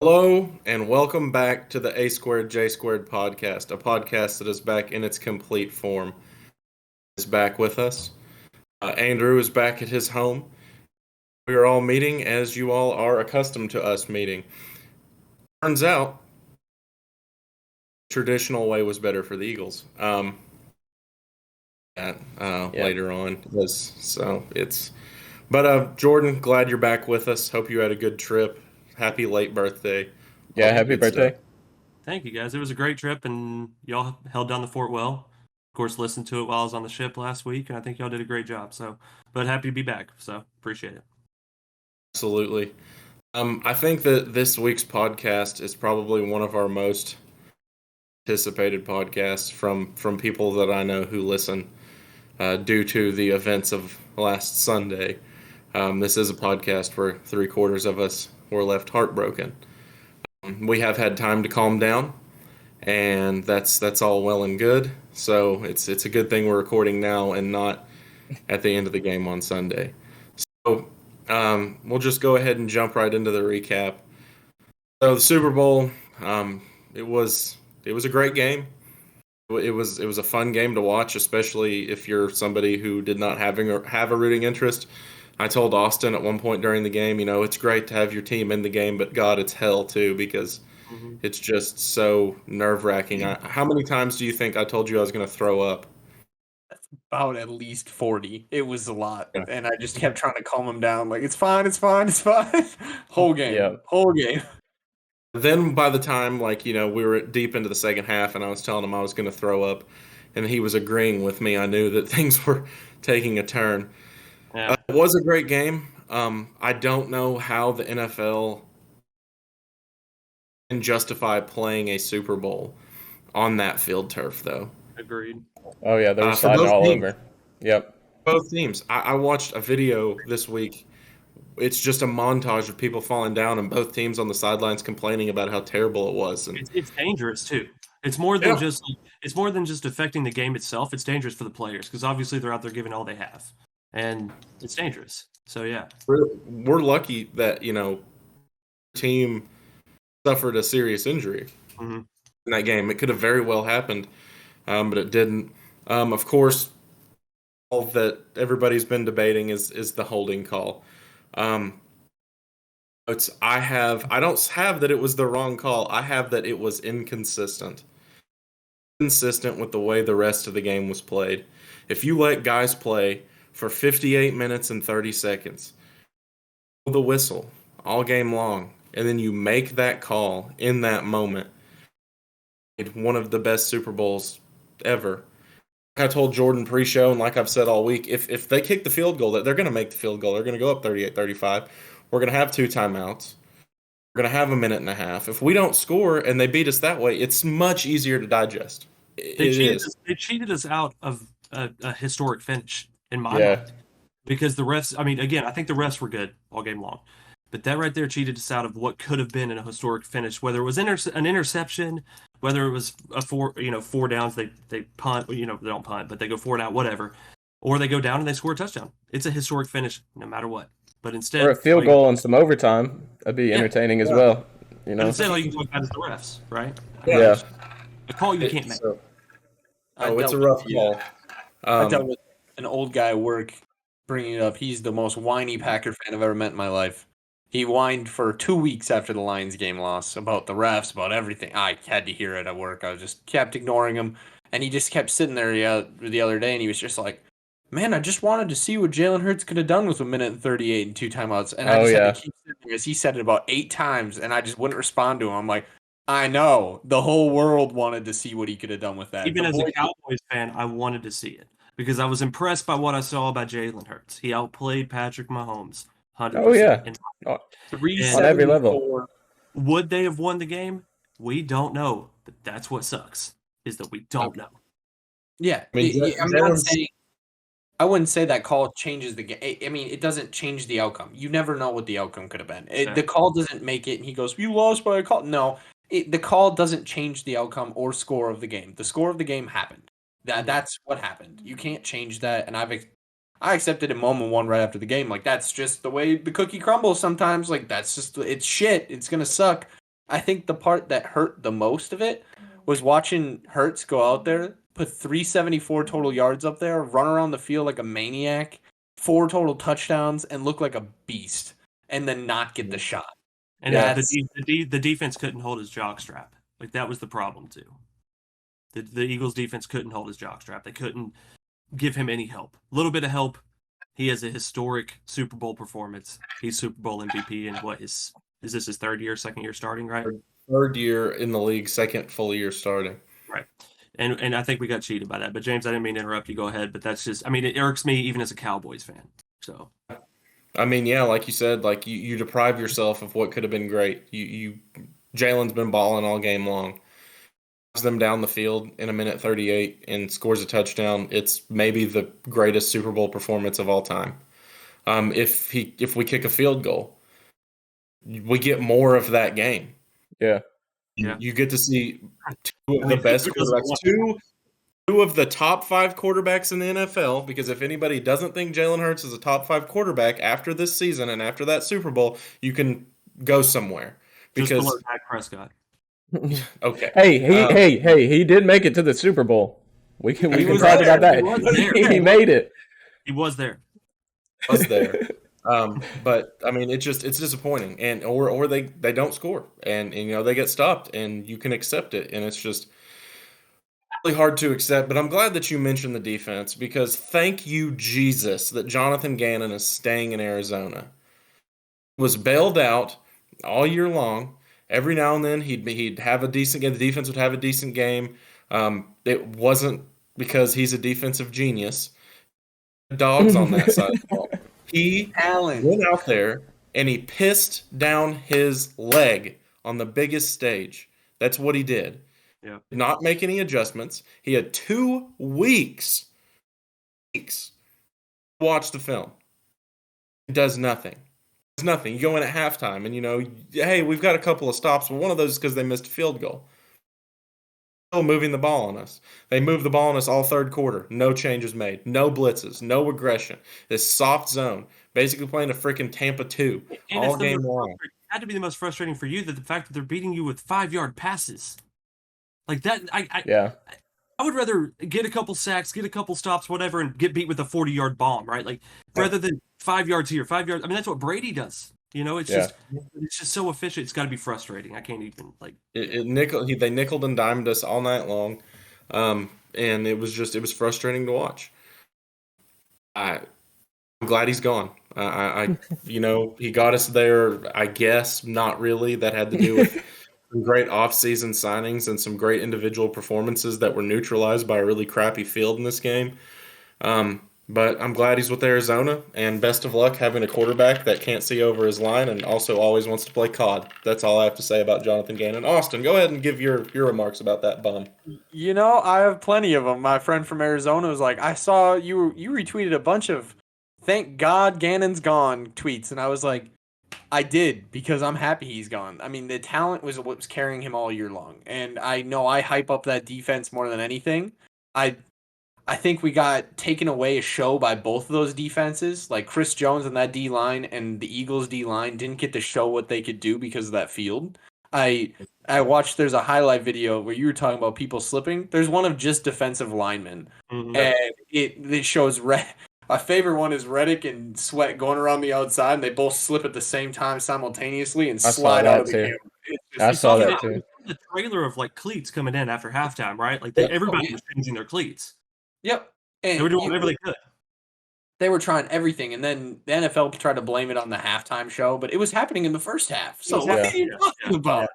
Hello and welcome back to the A2J2Pod podcast, a podcast that is back in its complete form. Is back with us. Andrew is back at his home. We are all meeting as you all are accustomed to us meeting. Turns out, traditional way was better for the Eagles. Later on, But Jordan, glad you're back with us. Hope you had a good trip. Happy late birthday. All Yeah, that happy good stuff. birthday. Thank you, guys. It was a great trip, and y'all held down the fort well. Of course, listened to it while I was on the ship last week, and I think y'all did a great job. But happy to be back. So, appreciate it. Absolutely. I think that this week's podcast is probably one of our most anticipated podcasts from people that I know who listen due to the events of last Sunday. This is a podcast where three-quarters of us were left heartbroken. We have had time to calm down, and that's all well and good. So it's a good thing we're recording now and not at the end of the game on Sunday. So we'll just go ahead and jump right into the recap. So the Super Bowl, it was a great game. It was a fun game to watch, especially if you're somebody who did not have a rooting interest. I told Austin at one point during the game, it's great to have your team in the game, but God, it's hell too because it's just so nerve-wracking. How many times do you think I told you I was going to throw up? About at least 40. It was a lot. Yeah. And I just kept trying to calm him down. Like, it's fine, it's fine, it's fine. Whole game. Yeah. Whole game. Then by the time, we were deep into the second half and I was telling him I was going to throw up and he was agreeing with me, I knew that things were taking a turn. Yeah. It was a great game. I don't know how the NFL can justify playing a Super Bowl on that field turf, though. Agreed. Oh yeah, they were For sliding both all teams. over. Yep. Both teams. I watched a video this week. It's just a montage of people falling down and both teams on the sidelines complaining about how terrible it was. And It's dangerous too. It's more than just affecting the game itself. It's dangerous for the players because obviously they're out there giving all they have, and it's dangerous. So yeah, we're lucky that team suffered a serious injury in that game. It could have very well happened, but it didn't. Of course, all that everybody's been debating is the holding call. I don't have that it was the wrong call. I have that it was inconsistent with the way the rest of the game was played. If you let guys play for 58 minutes and 30 seconds, the whistle all game long, and then you make that call in that moment, it's one of the best Super Bowls ever. Like I told Jordan pre-show, and like I've said all week, if they kick the field goal, they're going to make the field goal. They're going to go up 38-35. We're going to have 2 timeouts. We're going to have a minute and a half. If we don't score and they beat us that way, it's much easier to digest. They cheated us out of a historic finish in my mind because the refs. I mean, again, I think the refs were good all game long, but that right there cheated us out of what could have been a historic finish. Whether it was an interception, whether it was a 4 downs, they punt. They don't punt, but they go 4 down, whatever, or they go down and they score a touchdown. It's a historic finish no matter what. But instead, Or a field goal and some overtime. That'd be entertaining as well. But instead, all you can talk about is the refs, right? Yeah. A call you can't make. It's a rough call. I dealt with an old guy at work bringing it up. He's the most whiny Packer fan I've ever met in my life. He whined for 2 weeks after the Lions game loss about the refs, about everything. I had to hear it at work. I just kept ignoring him. And he just kept sitting there the other day, and he was just like, man, I just wanted to see what Jalen Hurts could have done with a minute and 38 and 2 timeouts. And I just had to keep sitting there because he said it about 8 times, and I just wouldn't respond to him. I'm like, I know. The whole world wanted to see what he could have done with that. Even as a Cowboys fan, I wanted to see it because I was impressed by what I saw about Jalen Hurts. He outplayed Patrick Mahomes 100%. Oh yeah. On every level. Would they have won the game? We don't know. But that's what sucks, is that we don't know. Yeah. I wouldn't say that call changes the game. I mean, it doesn't change the outcome. You never know what the outcome could have been. The call doesn't make it, and he goes, you lost by a call. No, the call doesn't change the outcome or score of the game. The score of the game happened. That's what happened. You can't change that, and I accepted it moment one right after the game. Like, that's just the way the cookie crumbles sometimes. Like, that's just, it's shit. It's going to suck. I think the part that hurt the most of it was watching Hurts go out there, put 374 total yards up there, run around the field like a maniac, 4 total touchdowns, and look like a beast, and then not get the shot. And the defense couldn't hold his jockstrap. Like, that was the problem, too. The Eagles' defense couldn't hold his jockstrap. They couldn't give him any help. A little bit of help. He has a historic Super Bowl performance. He's Super Bowl MVP, and is this his third year, second year starting, right? Third year in the league, second full year starting. Right. And I think we got cheated by that. But James, I didn't mean to interrupt you. Go ahead. But that's just, I mean, it irks me even as a Cowboys fan. So, I mean, yeah, like you said, like you deprive yourself of what could have been great. Jalen's been balling all game long. Them down the field in a minute 38 and scores a touchdown. It's maybe the greatest Super Bowl performance of all time. If we kick a field goal, we get more of that game. Yeah. You get to see two of the best quarterbacks, two of the top 5 quarterbacks in the NFL, because if anybody doesn't think Jalen Hurts is a top 5 quarterback after this season and after that Super Bowl, you can go somewhere. Because just below Dak Prescott. Okay. Hey, he did make it to the Super Bowl. We can talk about that. He made it. He was there. But I mean, it's disappointing, and or they don't score, and they get stopped, and you can accept it, and it's just really hard to accept. But I'm glad that you mentioned the defense, because thank you Jesus that Jonathan Gannon is staying in Arizona. Was bailed out all year long. Every now and then he'd have a decent game. The defense would have a decent game. It wasn't because he's a defensive genius. Dogs on that side of the ball. He went out there and he pissed down his leg on the biggest stage. That's what he did. Yeah. Did not make any adjustments. He had 2 weeks to watch the film. He does nothing. It's nothing. You go in at halftime and, hey, we've got a couple of stops, but one of those is because they missed a field goal. Still moving the ball on us. They moved the ball on us all third quarter. No changes made. No blitzes. No aggression. This soft zone. Basically playing a freaking Tampa 2 all game long. It had to be the most frustrating for you, that the fact that they're beating you with 5-yard passes. Like that, I would rather get a couple sacks, get a couple stops, whatever, and get beat with a 40-yard bomb, right? Like, rather than 5 yards here, 5 yards. I mean, that's what Brady does. It's just so efficient. It's got to be frustrating. I can't even they nickeled and dimed us all night long, and it was frustrating to watch. I'm glad he's gone. He got us there. I guess not really. That had to do with some great off-season signings and some great individual performances that were neutralized by a really crappy field in this game. But I'm glad he's with Arizona, and best of luck having a quarterback that can't see over his line and also always wants to play COD. That's all I have to say about Jonathan Gannon. Austin, go ahead and give your remarks about that bum. I have plenty of them. My friend from Arizona was like, I saw you retweeted a bunch of "thank God Gannon's gone" tweets, and I was like, I did, because I'm happy he's gone. I mean, the talent was what was carrying him all year long, and I know I hype up that defense more than anything. I think we got taken away a show by both of those defenses. Like, Chris Jones and that D-line and the Eagles D-line didn't get to show what they could do because of that field. I watched, there's a highlight video where you were talking about people slipping. There's one of just defensive linemen. Mm-hmm. And it shows my favorite one is Reddick and Sweat going around the outside, and they both slip at the same time simultaneously and slide out of the game. I saw that too. The trailer of cleats coming in after halftime, right? Like everybody was changing their cleats. Yep. And they were doing whatever they could. They were trying everything, and then the NFL tried to blame it on the halftime show, but it was happening in the first half. So what are you talking about?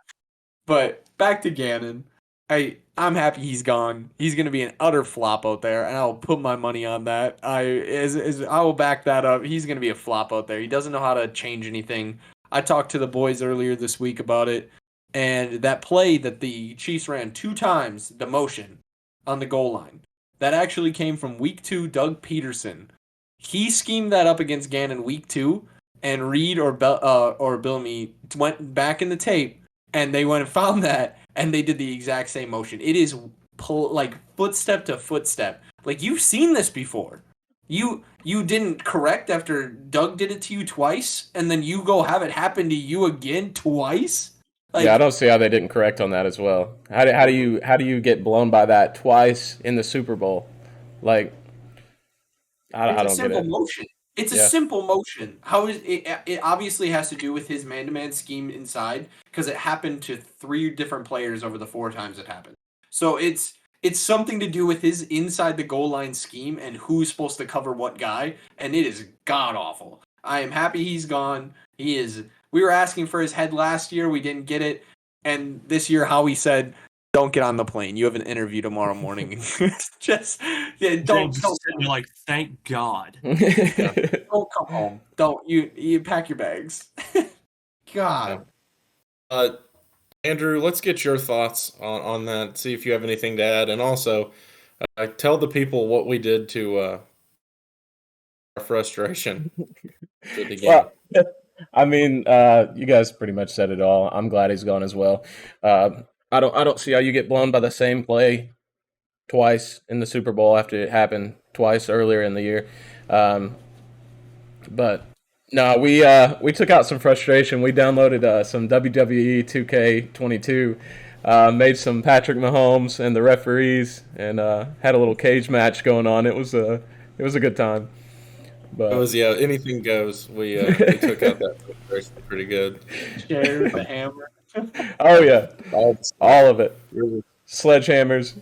But back to Gannon. I'm happy he's gone. He's going to be an utter flop out there, and I'll put my money on that. I will back that up. He's going to be a flop out there. He doesn't know how to change anything. I talked to the boys earlier this week about it, and that play that the Chiefs ran 2 times, the motion on the goal line, that actually came from week 2, Doug Peterson. He schemed that up against Gannon week 2, and Reed or Billamy went back in the tape, and they went and found that, and they did the exact same motion. It is footstep to footstep. Like, you've seen this before. You didn't correct after Doug did it to you twice, and then you go have it happen to you again twice? Yeah, I don't see how they didn't correct on that as well. How do you get blown by that twice in the Super Bowl? Like, I don't get it. Motion. It's a simple motion. How is it? It obviously has to do with his man-to-man scheme inside because it happened to 3 different players over the 4 times it happened. So it's something to do with his inside the goal line scheme and who's supposed to cover what guy, and it is god awful. I am happy he's gone. He is. We were asking for his head last year. We didn't get it, and this year Howie said, "Don't get on the plane. You have an interview tomorrow morning." Just don't. You're like, thank God. Don't come home. Don't you pack your bags. God. Andrew, let's get your thoughts on that. See if you have anything to add, and also tell the people what we did to our frustration with the game. Well, I mean, you guys pretty much said it all. I'm glad he's gone as well. I don't see how you get blown by the same play twice in the Super Bowl after it happened twice earlier in the year. But no, we took out some frustration. We downloaded some WWE 2K22, made some Patrick Mahomes and the referees, and had a little cage match going on. It was a good time. But it was anything goes. We took out that frustration pretty good. Chair, the hammer. Oh yeah, all of it. Sledgehammers,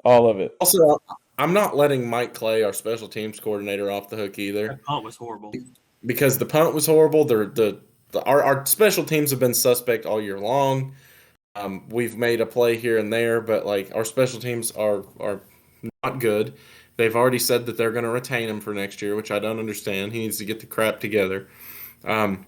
all of it. Also, I'm not letting Mike Clay, our special teams coordinator, off the hook either. That punt was horrible. Because the punt was horrible. Our special teams have been suspect all year long. We've made a play here and there, but like our special teams are not good. They've already said that they're going to retain him for next year, which I don't understand. He needs to get the crap together. The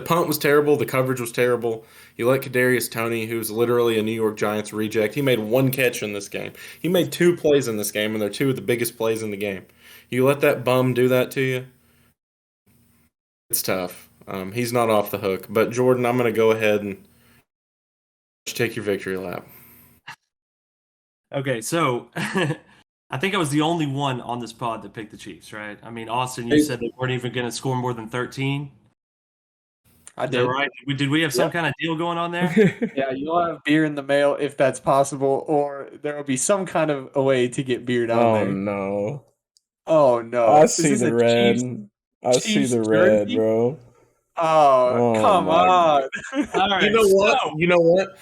punt was terrible. The coverage was terrible. You let Kadarius Toney, who's literally a New York Giants reject, he made 1 catch in this game. He made 2 plays in this game, and they're 2 of the biggest plays in the game. You let that bum do that to you? It's tough. He's not off the hook. But, Jordan, I'm going to go ahead and take your victory lap. Okay, so I think I was the only one on this pod that picked the Chiefs, right? I mean, Austin, you said they weren't even going to score more than 13. I did. Right? Did we have some kind of deal going on there? Yeah, you'll have beer in the mail if that's possible, or there will be some kind of a way to get beer down there. No. Oh no! I see the red. I see the red, bro. Oh come on! All right, You know what?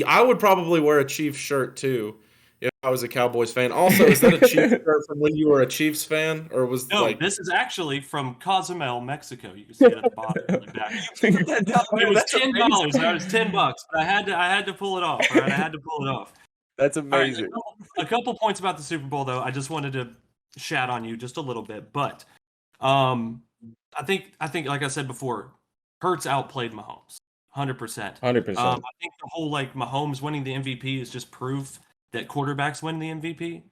I would probably wear a Chiefs shirt too if I was a Cowboys fan. Also, is that a Chiefs shirt from when you were a Chiefs fan, or was this is actually from Cozumel, Mexico. You can see it at the bottom. It was $10. It was $10, but I had to pull it off. All right, I had to pull it off. That's amazing. Right, a couple points about the Super Bowl, though. I just wanted to shat on you just a little bit, but I think like I said before, Hurts outplayed Mahomes 100%. 100%. I think the whole Mahomes winning the MVP is just proof that quarterbacks win the MVP,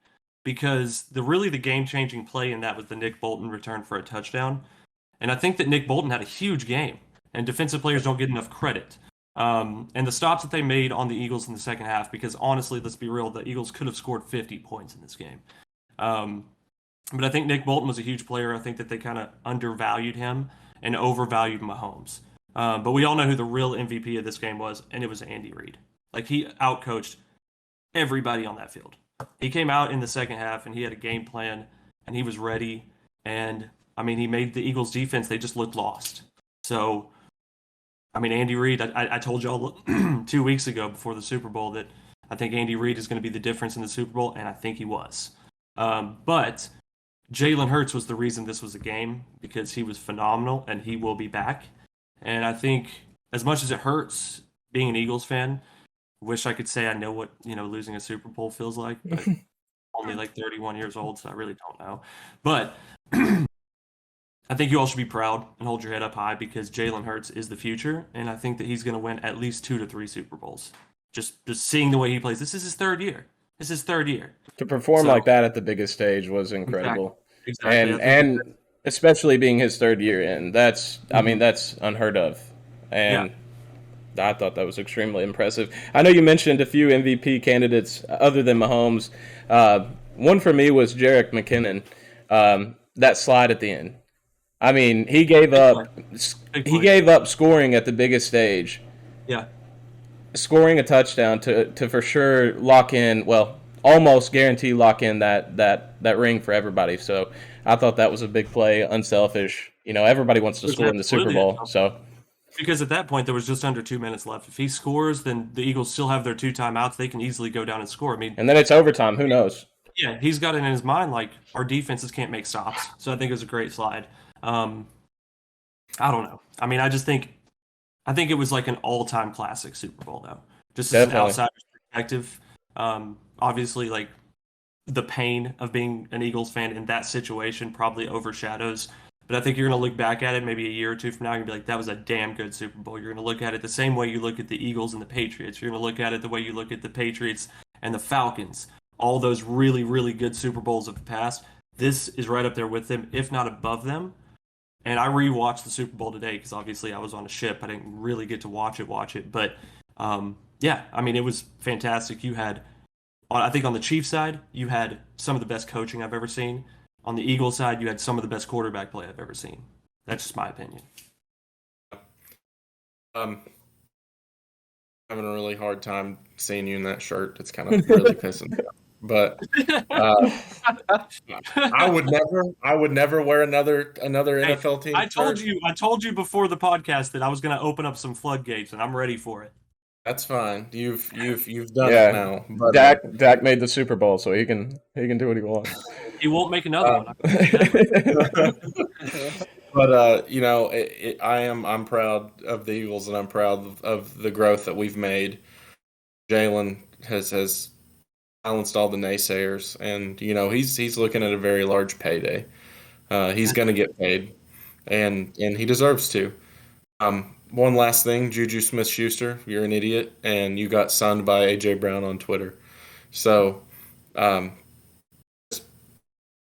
because the game-changing play in that was the Nick Bolton return for a touchdown, and I think that Nick Bolton had a huge game, and defensive players don't get enough credit. And the stops that they made on the Eagles in the second half, because honestly, let's be real, the Eagles could have scored 50 points in this game. But I think Nick Bolton was a huge player. I think that they kind of undervalued him and overvalued Mahomes. But we all know who the real MVP of this game was, and it was Andy Reid. He outcoached everybody on that field. He came out in the second half, and he had a game plan, and he was ready. And, I mean, he made the Eagles' defense, they just looked lost. So, I mean, Andy Reid, I told y'all 2 weeks ago before the Super Bowl that I think Andy Reid is going to be the difference in the Super Bowl, and I think he was. But Jalen Hurts was the reason this was a game, because he was phenomenal, and he will be back. And I think, as much as it hurts being an Eagles fan, wish I could say I know what losing a Super Bowl feels like, but only 31 years old, so I really don't know. But I think you all should be proud and hold your head up high, because Jalen Hurts is the future, and I think that he's going to win at least 2 to 3 Super Bowls. Just seeing the way he plays. This is his third year. To perform like that at the biggest stage was incredible. Exactly. And especially being his third year in, that's unheard of. And I thought that was extremely impressive. I know you mentioned a few MVP candidates other than Mahomes. One for me was Jerick McKinnon. That slide at the end. I mean, he gave up scoring at the biggest stage. Yeah. Scoring a touchdown to for sure lock in, well, almost guarantee lock in that ring for everybody. So I thought that was a big play, unselfish. Everybody wants to score in the Super Bowl. So because at that point there was just under 2 minutes left. If he scores, then the Eagles still have their 2 timeouts. They can easily go down and score. I mean, and then it's overtime. Who knows? Yeah, he's got it in his mind like our defenses can't make stops. So I think it was a great slide. I don't know. I mean, I think it was like an all-time classic Super Bowl, though. Just as an outsider's perspective, obviously, like the pain of being an Eagles fan in that situation probably overshadows. But I think you're going to look back at it maybe a year or two from now and be like, that was a damn good Super Bowl. You're going to look at it the same way you look at the Eagles and the Patriots. You're going to look at it the way you look at the Patriots and the Falcons. All those really, really good Super Bowls of the past. This is right up there with them, if not above them. And I rewatched the Super Bowl today because obviously I was on a ship. I didn't really get to watch it. But yeah, I mean, it was fantastic. You had, I think on the Chiefs side, you had some of the best coaching I've ever seen. On the Eagles side, you had some of the best quarterback play I've ever seen. That's just my opinion. Having a really hard time seeing you in that shirt. It's kind of really pissing me off. But I would never wear another NFL team. I told you before the podcast that I was going to open up some floodgates, and I'm ready for it. That's fine. You've done it now. But, Dak made the Super Bowl, so he can do what he wants. He won't make another one. But I'm proud of the Eagles, and I'm proud of the growth that we've made. Jalen has silenced all the naysayers, and he's looking at a very large payday. He's going to get paid, and he deserves to. One last thing, Juju Smith-Schuster, you're an idiot, and you got sunned by A.J. Brown on Twitter. So, hey,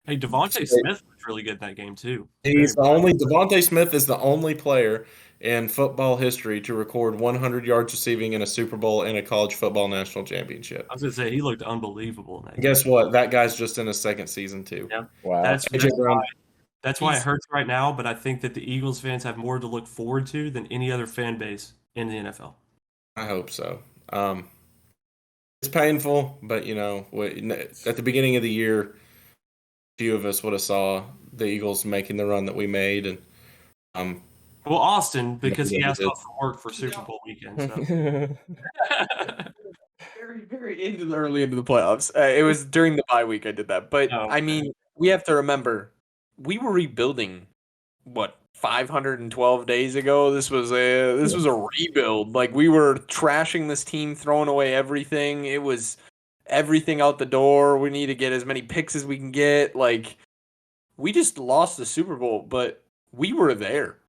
Devontae Smith was really good in that game too. Devontae Smith is the only player in football history to record 100 yards receiving in a Super Bowl and a college football national championship. I was going to say, he looked unbelievable in that game. Guess what? That guy's just in his second season, too. Yeah. Wow. That's why it hurts right now, but I think that the Eagles fans have more to look forward to than any other fan base in the NFL. I hope so. It's painful, but, at the beginning of the year, a few of us would have saw the Eagles making the run that we made. And well, Austin, because he asked off from work for Super Bowl weekend. So. Very, very early into the playoffs. It was during the bye week I did that. But, I mean, we have to remember, we were rebuilding, 512 days ago? This was a rebuild. Like, we were trashing this team, throwing away everything. It was everything out the door. We need to get as many picks as we can get. Like, we just lost the Super Bowl, but we were there.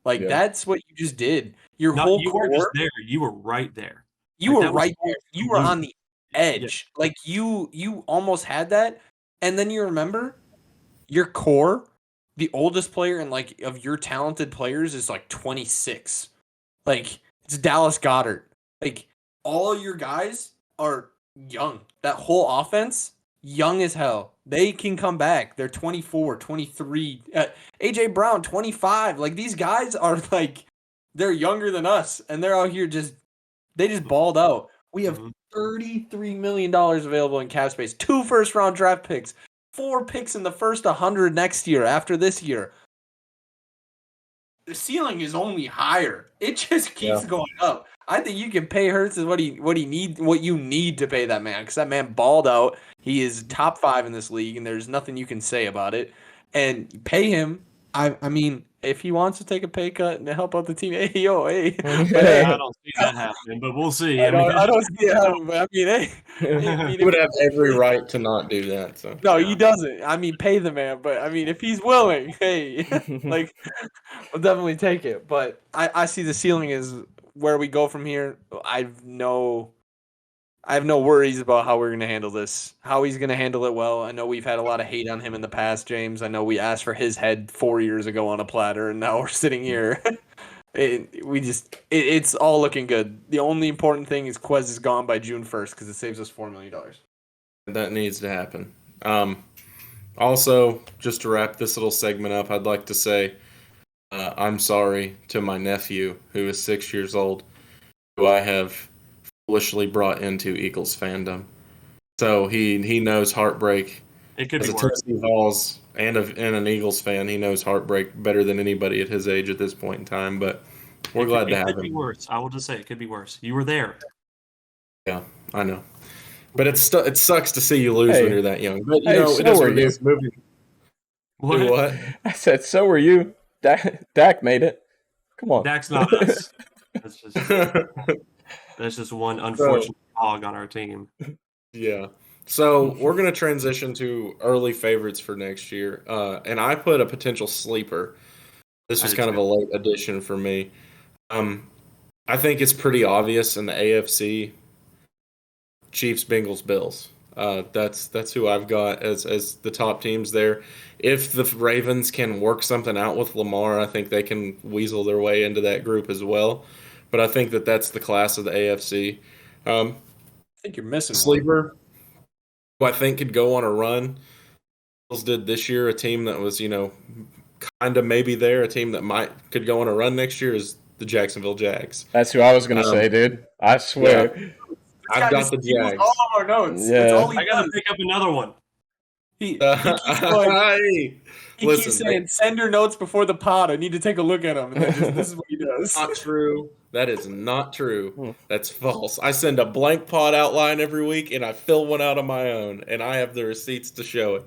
Like, that's what you just did. You weren't just there. You were right there. You were right there. You were on the edge. Yeah. Like, you almost had that. And then you remember your core, the oldest player of your talented players is 26. Like, it's Dallas Goedert. Like, all your guys are young. That whole offense, young as hell. They can come back. They're 24, 23. A.J. Brown, 25. Like, these guys are, they're younger than us, and they're out here they just balled out. We have $33 million available in cap space, 2 first-round draft picks, 4 picks in the first 100 next year after this year. The ceiling is only higher. It just keeps going up. I think you can pay Hurts what you need to pay that man, because that man balled out. He is top 5 in this league, and there's nothing you can say about it. And pay him. I mean, if he wants to take a pay cut and help out the team, hey. But I don't see that happening, but we'll see. I don't see it happening, but I mean, hey. He would have every right to not do that. So. No, he doesn't. I mean, pay the man, but I mean, if he's willing, hey, we'll definitely take it. But I see the ceiling is where we go from here. I have no worries about how we're going to handle this, how he's going to handle it well. I know we've had a lot of hate on him in the past, James. I know we asked for his head 4 years ago on a platter, and now we're sitting here. It's all looking good. The only important thing is Quez is gone by June 1st because it saves us $4 million. That needs to happen. Also, just to wrap this little segment up, I'd like to say I'm sorry to my nephew, who is 6 years old, who I have foolishly brought into Eagles fandom. So he knows heartbreak. It could As be a worse. Tennessee Vols and an Eagles fan, he knows heartbreak better than anybody at his age at this point in time. But we're glad to It have could be him. worse. I will just say it could be worse. You were there. Yeah, I know. But it sucks to see you lose when you're that young. But Hey, it so is were what it you. is. Moving. What? Do what? I said, so were you. Dak made it. Come on. Dak's not us. That's just one unfortunate hog on our team. Yeah. So we're going to transition to early favorites for next year. And I put a potential sleeper. This was I did kind of too. a late addition for me. I think it's pretty obvious in the AFC. Chiefs, Bengals, Bills. That's who I've got as the top teams there. If the Ravens can work something out with Lamar, I think they can weasel their way into that group as well. But I think that's the class of the AFC. I think you're missing one. Sleeper, who I think could go on a run. Bills did this year, a team that was kind of maybe there, a team that could go on a run next year is the Jacksonville Jags. That's who I was going to say, dude. I swear. Yeah. I've got the Jags. All of our notes. Yeah. That's all he I got to does. pick up another one. He keeps going. He Listen, keeps saying, "Send your notes before the pod. I need to take a look at them." And then this is what he does. not true. That is not Hmm. true. That's false. I send a blank pod outline every week, and I fill one out on my own, and I have the receipts to show it.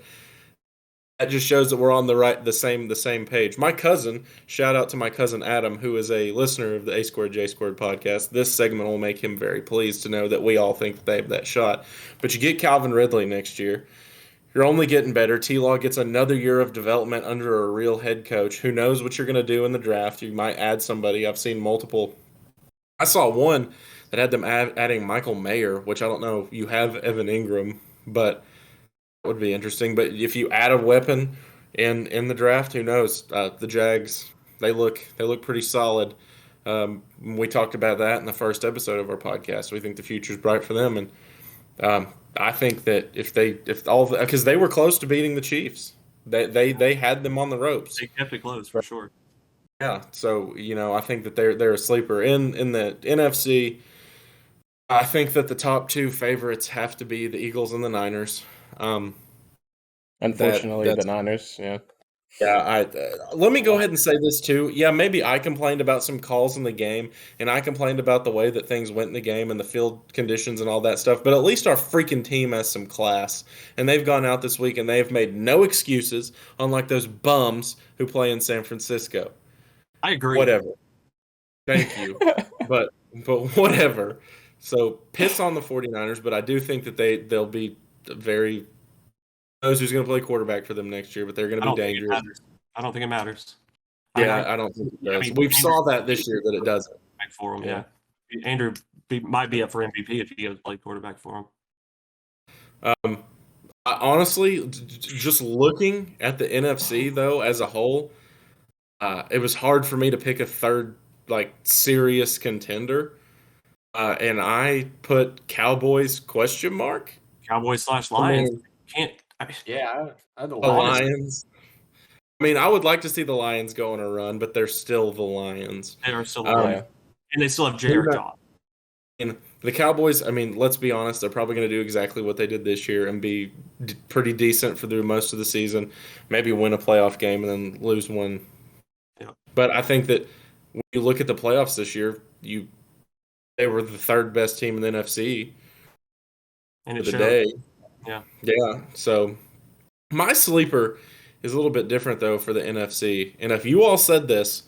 That just shows that we're on the same page. My cousin, shout out to my cousin Adam, who is a listener of the A2J2Pod podcast. This segment will make him very pleased to know that we all think that they have that shot. But you get Calvin Ridley next year. You're only getting better. T-Law gets another year of development under a real head coach. Who knows what you're going to do in the draft? You might add somebody. I've seen multiple. I saw one that had them adding Michael Mayer, which I don't know. You have Evan Ingram, but that would be interesting. But if you add a weapon in the draft, who knows? The Jags, they look pretty solid. We talked about that in the first episode of our podcast. We think the future's bright for them, and I think that because they were close to beating the Chiefs, they had them on the ropes. They kept it close for sure. Yeah, so I think that they're a sleeper in the NFC. I think that the top two favorites have to be the Eagles and the Niners. Unfortunately, the Niners, yeah. Yeah, let me go ahead and say this too. Yeah, maybe I complained about some calls in the game, and I complained about the way that things went in the game and the field conditions and all that stuff. But at least our freaking team has some class, and they've gone out this week and they have made no excuses, unlike those bums who play in San Francisco. I agree. Whatever. Thank you, but whatever. So piss on the 49ers, but I do think that they'll be very. Knows who's going to play quarterback for them next year, but they're going to be dangerous. I don't think it matters. Yeah, I don't think it does. We saw that this year that it doesn't. For him, yeah. Andrew might be up for MVP if he goes play quarterback for him. Honestly, just looking at the NFC though as a whole, it was hard for me to pick a third serious contender, and I put Cowboys ? Cowboys / Lions. The Lions. I mean, I would like to see the Lions go on a run, but they're still the Lions. They are still the Lions. And they still have Jared Goff. And the Cowboys, I mean, let's be honest, they're probably going to do exactly what they did this year and be pretty decent for most of the season. Maybe win a playoff game and then lose one. Yeah. But I think that when you look at the playoffs this year, they were the third best team in the NFC and for the day. Yeah. So my sleeper is a little bit different though for the NFC. And if you all said this,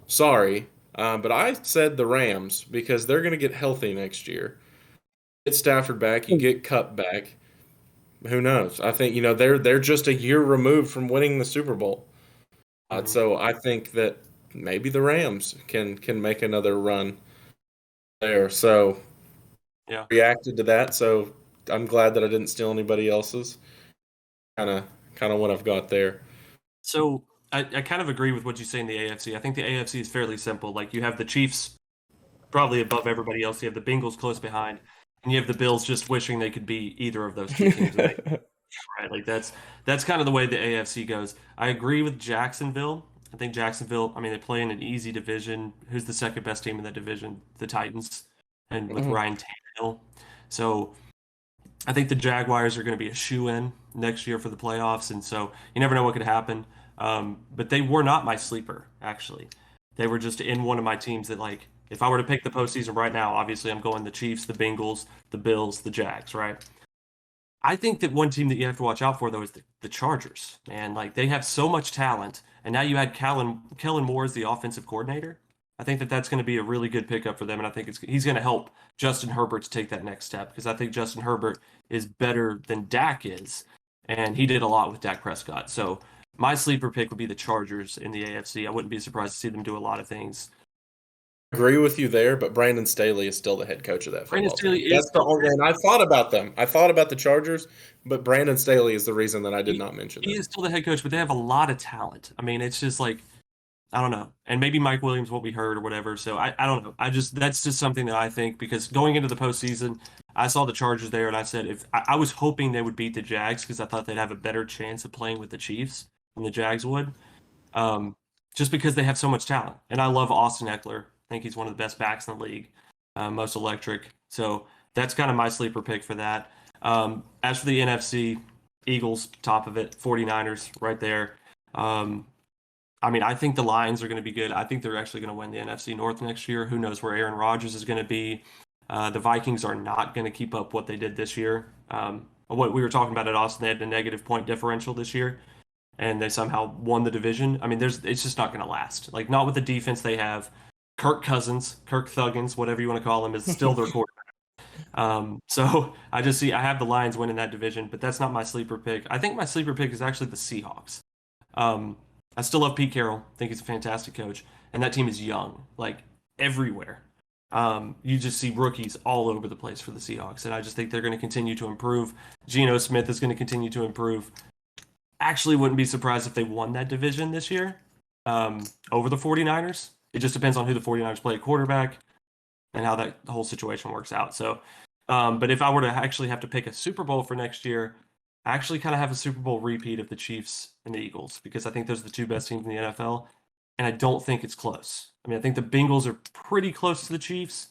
sorry, but I said the Rams because they're going to get healthy next year. Get Stafford back, you get Kupp back. Who knows? I think they're just a year removed from winning the Super Bowl. So I think that maybe the Rams can make another run there. So reacted to that. So I'm glad that I didn't steal anybody else's. Kind of what I've got there. So I kind of agree with what you say in the AFC. I think the AFC is fairly simple. Like you have the Chiefs probably above everybody else. You have the Bengals close behind, and you have the Bills just wishing they could be either of those two teams. Right? Like that's kind of the way the AFC goes. I agree with Jacksonville. I think Jacksonville, I mean, they play in an easy division. Who's the second best team in that division? The Titans, and with Ryan Tannehill. So I think the Jaguars are going to be a shoe-in next year for the playoffs, and so you never know what could happen. But they were not my sleeper, actually. They were just in one of my teams that, like, if I were to pick the postseason right now, obviously I'm going the Chiefs, the Bengals, the Bills, the Jags, right? I think that one team that you have to watch out for, though, is the Chargers. Man, like, they have so much talent, and now you add Kellen Moore as the offensive coordinator. I think that that's going to be a really good pickup for them, and I think he's going to help Justin Herbert to take that next step, because I think Justin Herbert is better than Dak is, and he did a lot with Dak Prescott. So my sleeper pick would be the Chargers in the AFC. I wouldn't be surprised to see them do a lot of things. Agree with you there, but Brandon Staley is still the head coach of that football team. Staley That's the only. And I thought about them. I thought about the Chargers, but Brandon Staley is the reason that I did not mention He them. is still the head coach, but they have a lot of talent. I mean, it's just like, I don't know. And maybe Mike Williams won't be hurt or whatever. So I don't know. That's just something that I think, because going into the postseason, I saw the Chargers there, and I said if I was hoping they would beat the Jags, because I thought they'd have a better chance of playing with the Chiefs than the Jags would, just because they have so much talent. And I love Austin Eckler. I think he's one of the best backs in the league, most electric. So that's kind of my sleeper pick for that. As for the NFC, Eagles, top of it, 49ers right there. I mean, I think the Lions are going to be good. I think they're actually going to win the NFC North next year. Who knows where Aaron Rodgers is going to be? The Vikings are not going to keep up what they did this year. What we were talking about at Austin, they had a negative point differential this year, and they somehow won the division. I mean, it's just not going to last. Like, not with the defense they have. Kirk Thuggins, whatever you want to call him, is still their quarterback. So I have the Lions winning that division, but that's not my sleeper pick. I think my sleeper pick is actually the Seahawks. I still love Pete Carroll. I think he's a fantastic coach, and that team is young, like everywhere. You just see rookies all over the place for the Seahawks, and I just think they're going to continue to improve. Geno Smith is going to continue to improve. Actually, wouldn't be surprised if they won that division this year over the 49ers. It just depends on who the 49ers play at quarterback and how that whole situation works out. So, but if I were to actually have to pick a Super Bowl for next year, I actually kind of have a Super Bowl repeat of the Chiefs and the Eagles, because I think those are the two best teams in the NFL, and I don't think it's close. I mean, I think the Bengals are pretty close to the Chiefs.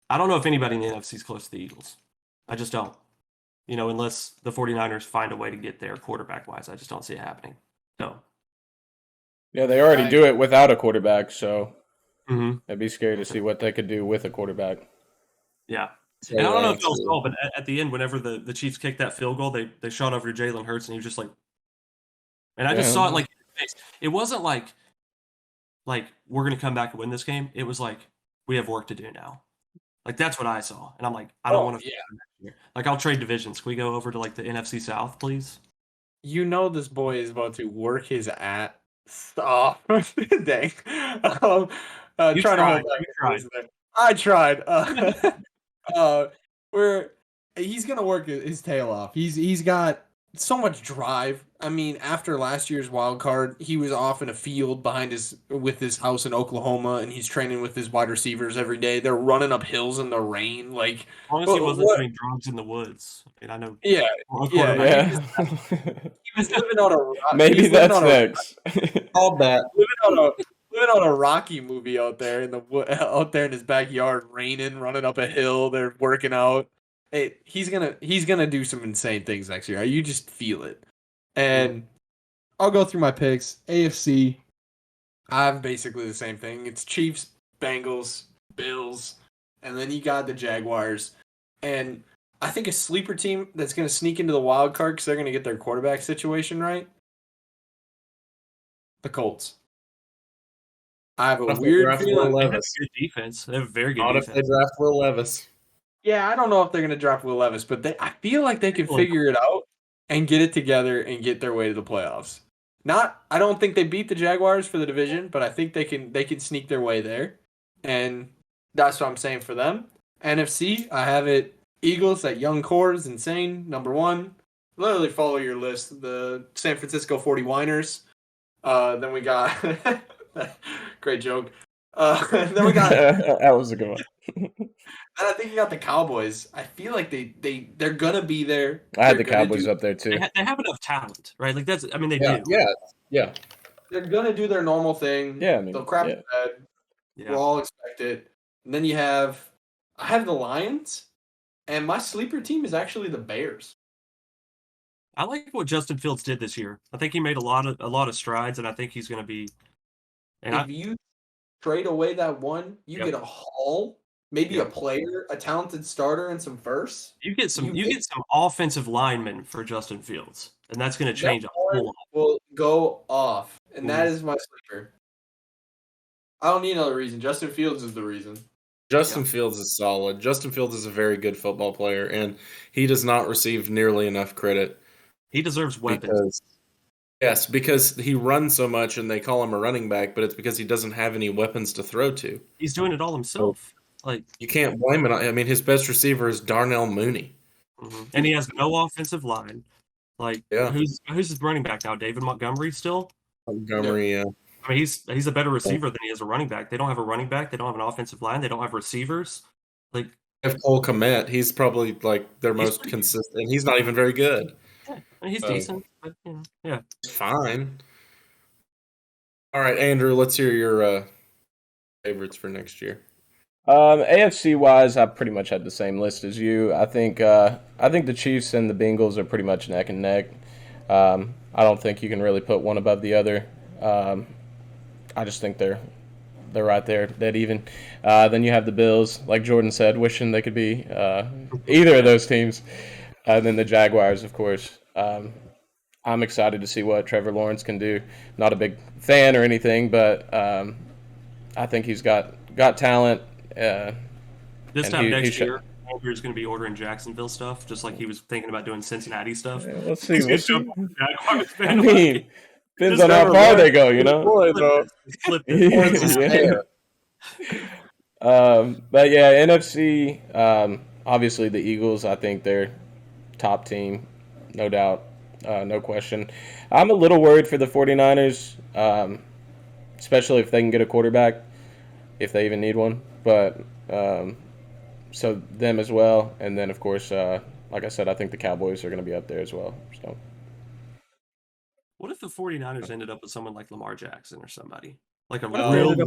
I don't know if anybody in the NFC is close to the Eagles. I just don't. Unless the 49ers find a way to get there quarterback-wise. I just don't see it happening. So. Yeah, they already do it without a quarterback, so I'd be scary to see what they could do with a quarterback. Yeah. And I don't know if y'all saw, but at the end, whenever the Chiefs kicked that field goal, they shot over to Jalen Hurts, and he was just like, and I just saw it like in his face. It wasn't like we're gonna come back and win this game. It was like, we have work to do now. Like, that's what I saw, and I'm like, I don't want to. Yeah. Like, I'll trade divisions. Can we go over to like the NFC South, please? This boy is about to work his ass off. Dang. Trying to hold back. I tried. He's gonna work his tail off. He's got so much drive. I mean, after last year's wild card, he was off in a field with his house in Oklahoma, and he's training with his wide receivers every day. They're running up hills in the rain. Like, honestly, he wasn't doing drugs in the woods. I mean, I know. Yeah. He was living on a. Maybe that's next. All that. Living on a Rocky movie out there in his backyard, raining, running up a hill. They're working out. Hey, he's gonna do some insane things next year. You just feel it. And I'll go through my picks. AFC, I have basically the same thing. It's Chiefs, Bengals, Bills, and then you got the Jaguars. And I think a sleeper team that's going to sneak into the wild card because they're going to get their quarterback situation right. The Colts. I have a weird feeling. They have good defense. They have a very good defense. If they draft Will Levis. Yeah, I don't know if they're going to draft Will Levis, but I feel like they can figure it out and get it together and get their way to the playoffs. I don't think they beat the Jaguars for the division, but I think they can sneak their way there. And that's what I'm saying for them. NFC, I have it Eagles, that young core is insane. Number one. Literally follow your list. The San Francisco 49ers. Then we got great joke. Then we got that was a good one. And I think you got the Cowboys. I feel like they're gonna be there. I had the Cowboys up there too. They have enough talent, right? Like they do. Yeah. they're gonna do their normal thing. Yeah, I mean, they'll crap yeah. the bed. Yeah. We'll all expect it. And then I have the Lions, and my sleeper team is actually the Bears. I like what Justin Fields did this year. I think he made a lot of strides, and I think he's going to be. And If you trade away that one, you Yep. get a haul, maybe Yep. a player, a talented starter, and some firsts. you get some offensive linemen for Justin Fields, and that's going to change a whole lot. Will go off, and that is my sleeper. I don't need another reason. Justin Fields is the reason. Justin Fields is solid. Justin Fields is a very good football player, and he does not receive nearly enough credit. He deserves weapons. Because he runs so much, and they call him a running back, but it's because he doesn't have any weapons to throw to. He's doing it all himself. Like you can't blame it. I mean, his best receiver is Darnell Mooney, and he has no offensive line. Like Yeah. who's his running back now? David Montgomery still? Montgomery, yeah. I mean, he's a better receiver than he is a running back. They don't have a running back. They don't have an offensive line. They don't have receivers. Like They have Cole Kmet. He's probably like their most consistent. He's not even very good. yeah, I mean, he's decent, but yeah. It's fine. All right, Andrew, let's hear your favorites for next year. AFC wise, I pretty much had the same list as you. I think the Chiefs and the Bengals are pretty much neck and neck. I don't think you can really put one above the other. I just think they're right there, dead even. Then you have the Bills, like Jordan said, wishing they could be either of those teams. And then the Jaguars, of course. I'm excited to see what Trevor Lawrence can do. Not a big fan or anything, but I think he's got talent. This time next year, Andrew's going to be ordering Jacksonville stuff, just like he was thinking about doing Cincinnati stuff. Yeah, let's see. I mean, depends on how far they go, you know. But yeah, NFC. Obviously, the Eagles. I think they're top team, no doubt, no question. I'm a little worried for the 49ers, especially if they can get a quarterback, if they even need one. But so them as well, and then of course, like I said, I think the Cowboys are going to be up there as well. So. What if the 49ers ended up with someone like Lamar Jackson or somebody? Like a real legit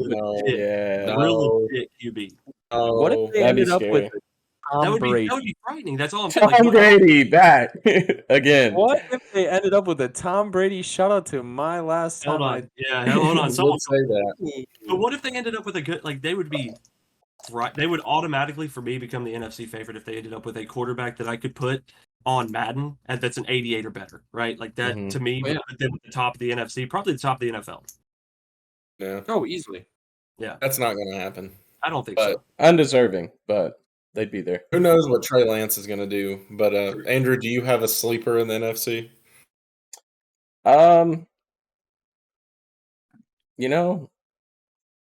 QB. What if they ended up with Tom Brady? That would be frightening. That's all I'm saying. Tom Brady back again. What if they ended up with a Tom Brady? Shout out to my last time. Hold on. Someone say that. But what if they ended up with a good? Like they would be. Right, they would automatically, for me, become the NFC favorite if they ended up with a quarterback that I could put on Madden and that's an 88 or better, right? Like that to me, would put them at the top of the NFC, probably the top of the NFL. Yeah. Oh, easily. Yeah. That's not going to happen. I don't think so. Undeserving, but they'd be there. Who knows what Trey Lance is going to do? But Andrew, do you have a sleeper in the NFC?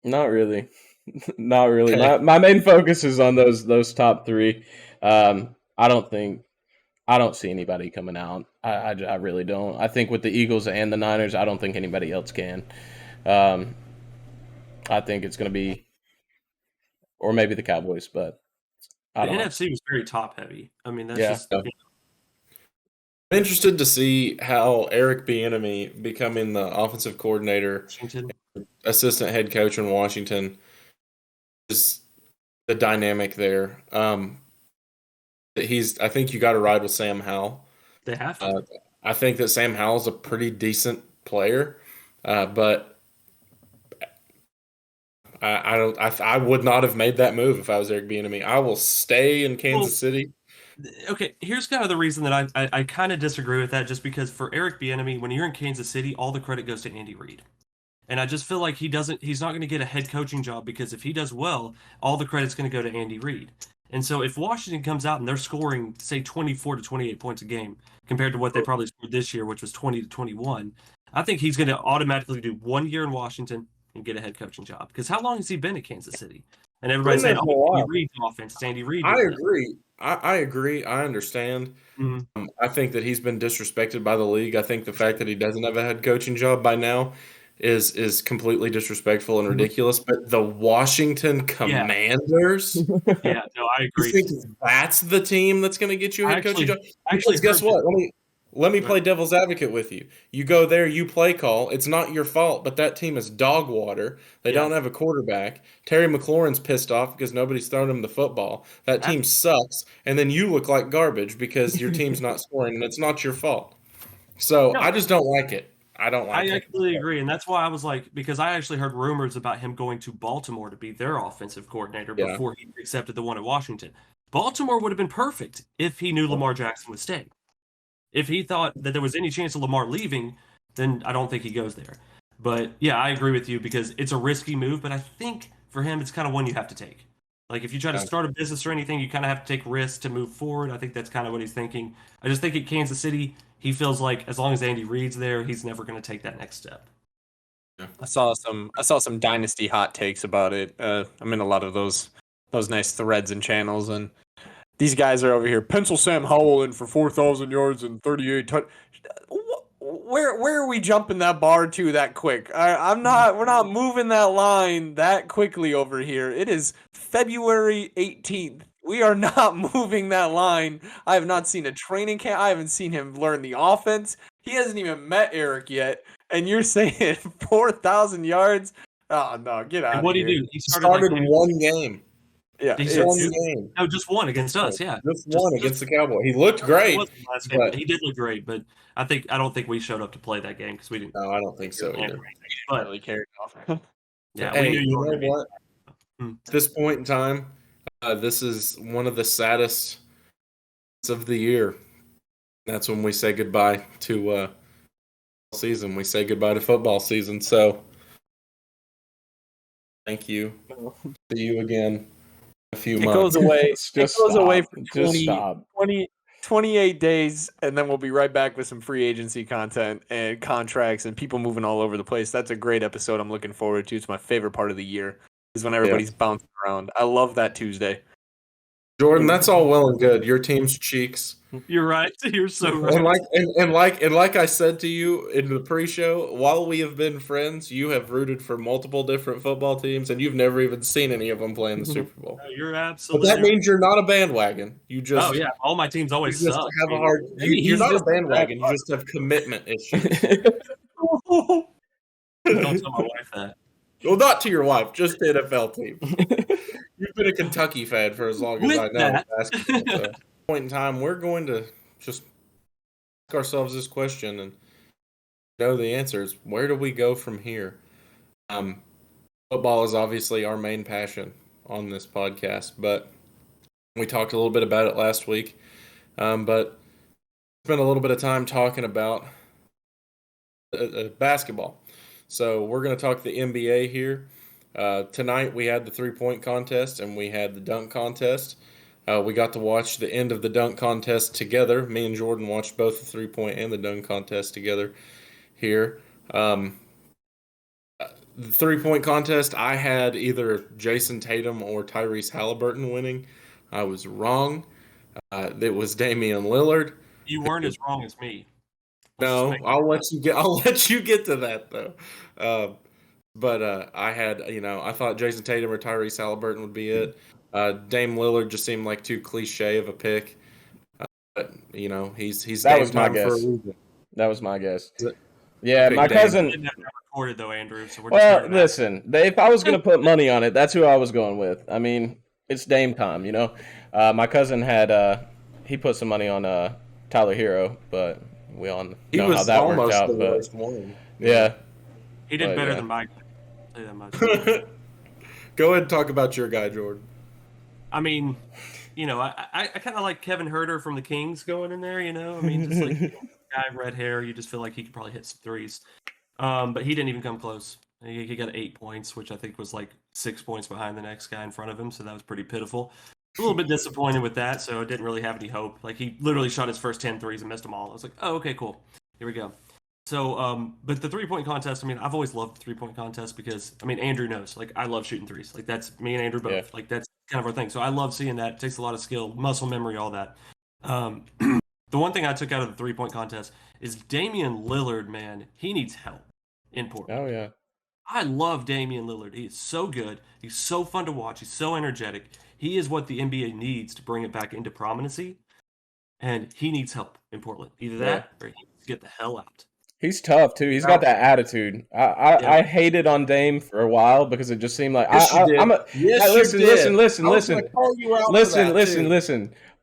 Not really. Not really. Okay. My main focus is on those top three. I don't see anybody coming out. I really don't. I think with the Eagles and the Niners, I don't think anybody else can. I think it's going to be, or maybe the Cowboys, but the NFC was very top heavy. I mean, that's just. I'm interested to see how Eric Bieniemy becoming the offensive coordinator, assistant head coach in Washington, is the dynamic there. I think you got to ride with Sam Howell. They have to. I think that Sam Howell's a pretty decent player, but I would not have made that move if I was Eric Bieniemy. I will stay in Kansas City. Okay, here's kind of the reason that I kind of disagree with that, just because for Eric Bieniemy, when you're in Kansas City, all the credit goes to Andy Reid. And I just feel like he's not going to get a head coaching job, because if he does well, all the credit's going to go to Andy Reid. And so if Washington comes out and they're scoring, say, 24 to 28 points a game compared to what they probably scored this year, which was 20 to 21, I think he's going to automatically do 1 year in Washington and get a head coaching job. Because how long has he been at Kansas City? And everybody's saying, Andy Reid's offense. It's Andy Reid. I agree. I agree. I understand. Mm-hmm. I think that he's been disrespected by the league. I think the fact that he doesn't have a head coaching job by now is completely disrespectful and ridiculous. But the Washington Commanders, no, I agree. You think that's the team that's going to get you a head coaching job? Actually, guess what? Let me play devil's advocate with you. You go there, you play call. It's not your fault, but that team is dog water. They don't have a quarterback. Terry McLaurin's pissed off because nobody's thrown him the football. That team sucks, and then you look like garbage because your team's not scoring, and it's not your fault. So I just don't like it. I don't like it. I completely agree, and that's why I was like, because I actually heard rumors about him going to Baltimore to be their offensive coordinator before he accepted the one at Washington. Baltimore would have been perfect if he knew Lamar Jackson would stay. If he thought that there was any chance of Lamar leaving, then I don't think he goes there. But yeah, I agree with you because it's a risky move, but I think for him, it's kind of one you have to take. Like if you try to start a business or anything, you kind of have to take risks to move forward. I think that's kind of what he's thinking. I just think at Kansas City, he feels like as long as Andy Reid's there, he's never going to take that next step. I saw some dynasty hot takes about it. I'm in a lot of those nice threads and channels, and these guys are over here. Pencil Sam Howell in for 4,000 yards and 38 touch. Where are we jumping that bar to that quick? We're not moving that line that quickly over here. It is February 18th. We are not moving that line. I have not seen a training camp. I haven't seen him learn the offense. He hasn't even met Eric yet. And you're saying 4,000 yards? Oh, no, get out of here. What did he do? He started one game. Yeah, one game. No, just one against us. Yeah, just one against the Cowboys. He looked great. He did look great, but I don't think we showed up to play that game because we didn't. No, I don't think so either. But really carried off. Yeah, hey, we knew you know were what? At this point in time, this is one of the saddest of the year. That's when we say goodbye to season. We say goodbye to football season. So, thank you. See you again. A few months. Goes away. Just goes stop. away for Just stop. 28 days, and then we'll be right back with some free agency content and contracts and people moving all over the place. That's a great episode I'm looking forward to. It's my favorite part of the year is when everybody's bouncing around. I love that Tuesday. Jordan, that's all well and good. Your team's cheeks. You're right. You're so right. And like I said to you in the pre-show, while we have been friends, you have rooted for multiple different football teams, and you've never even seen any of them play in the Super Bowl. No, you're absolutely. But that means you're not a bandwagon. You just all my teams always suck. Have a hard. You're not a bandwagon. You just have commitment issues. Don't tell my wife that. Well, not to your wife, just the NFL team. You've been a Kentucky fan for as long as I know. Basketball, so. At this point in time, we're going to just ask ourselves this question and know the answers. Where do we go from here? Football is obviously our main passion on this podcast, but we talked a little bit about it last week. But spent a little bit of time talking about basketball. So we're going to talk the NBA here. Tonight we had the 3-point contest and we had the dunk contest. We got to watch the end of the dunk contest together. Me and Jordan watched both the 3-point and the dunk contest together here. The 3-point contest, I had either Jason Tatum or Tyrese Halliburton winning. I was wrong. It was Damian Lillard. You weren't as wrong as me. No, I'll let you get to that though. But I had, I thought Jason Tatum or Tyrese Halliburton would be it. Dame Lillard just seemed like too cliche of a pick. But he's that was my guess. That was my guess. Yeah, my cousin. Didn't have that recorded though, Andrew. So we're well, listen, if I was going to put money on it, that's who I was going with. I mean, it's Dame time, My cousin had he put some money on Tyler Hero, but we all know how that worked out. But yeah, he did better than Mike. I'll tell you that much. Go ahead and talk about your guy, Jordan. I mean, I kind of like Kevin Huerter from the Kings going in there. I mean, just like guy, red hair, you just feel like he could probably hit some threes. But he didn't even come close. He got 8 points, which I think was like 6 points behind the next guy in front of him. So that was pretty pitiful. A little bit disappointed with that. So I didn't really have any hope. Like he literally shot his first 10 threes and missed them all. I was like, oh, okay, cool. Here we go. So, but the 3-point contest, I mean, I've always loved the 3-point contest because, I mean, Andrew knows, like, I love shooting threes. Like, that's me and Andrew both. Yeah. Like, that's kind of our thing. So I love seeing that. It takes a lot of skill, muscle memory, all that. The one thing I took out of the 3-point contest is Damian Lillard, man. He needs help in Portland. Oh, yeah. I love Damian Lillard. He is so good. He's so fun to watch. He's so energetic. He is what the NBA needs to bring it back into prominency. and he needs help in Portland. Either that or he needs to get the hell out. He's tough too. He's got that attitude. I hated on Dame for a while because it just seemed like listen.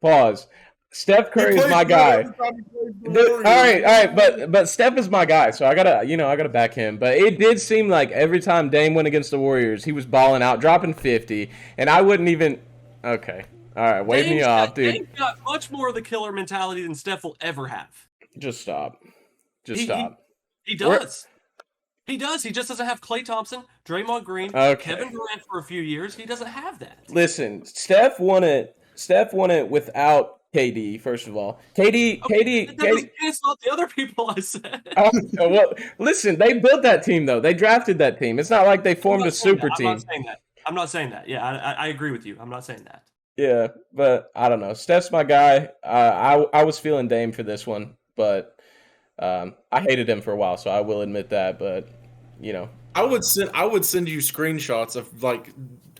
Pause. Steph Curry is my guy. All right, but Steph is my guy, so I gotta back him. But it did seem like every time Dame went against the Warriors, he was balling out, dropping 50, and I wouldn't even. Okay, all right, wave me off, dude. Dame's got much more of the killer mentality than Steph will ever have. Just stop. Stop. He does. He does. He just doesn't have Klay Thompson, Draymond Green, Kevin Durant for a few years. He doesn't have that. Listen, Steph won it without KD. First of all, KD. It's not the other people I said. Well, listen, they built that team though. They drafted that team. It's not like they formed a super team. I'm not saying that. Yeah, I agree with you. I'm not saying that. Yeah, but I don't know. Steph's my guy. I was feeling Dame for this one, but. I hated him for a while, so I will admit that. But I would send you screenshots of like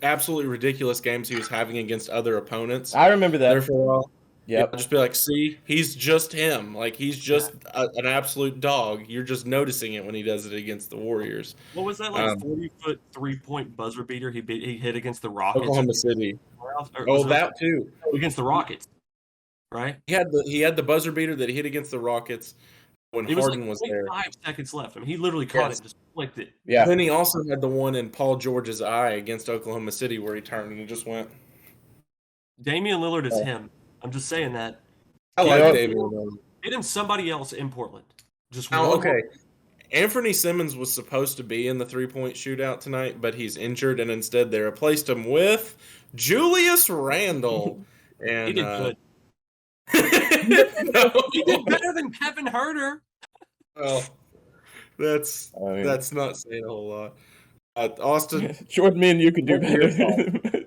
absolutely ridiculous games he was having against other opponents. I remember that there for a while. Yep. Just be like, see, he's just him. Like he's just an absolute dog. You're just noticing it when he does it against the Warriors. What was that 40-foot 3-point buzzer beater he hit against the Rockets? Oklahoma City. That too against the Rockets, right? He had the buzzer beater that he hit against the Rockets. When Harden was there. 5 seconds left. I mean, he literally caught it and just flicked it. Yeah. Then he also had the one in Paul George's eye against Oklahoma City where he turned and just went. Damian Lillard is him. I'm just saying that. I like Damian Lillard. Get him somebody else in Portland. Just okay. Anthony Simmons was supposed to be in the 3-point shootout tonight, but he's injured, and instead they replaced him with Julius Randle. And he did good. He did better than Kevin Huerter. Well, that's not saying a whole lot. Austin, Jordan, me and you can do better.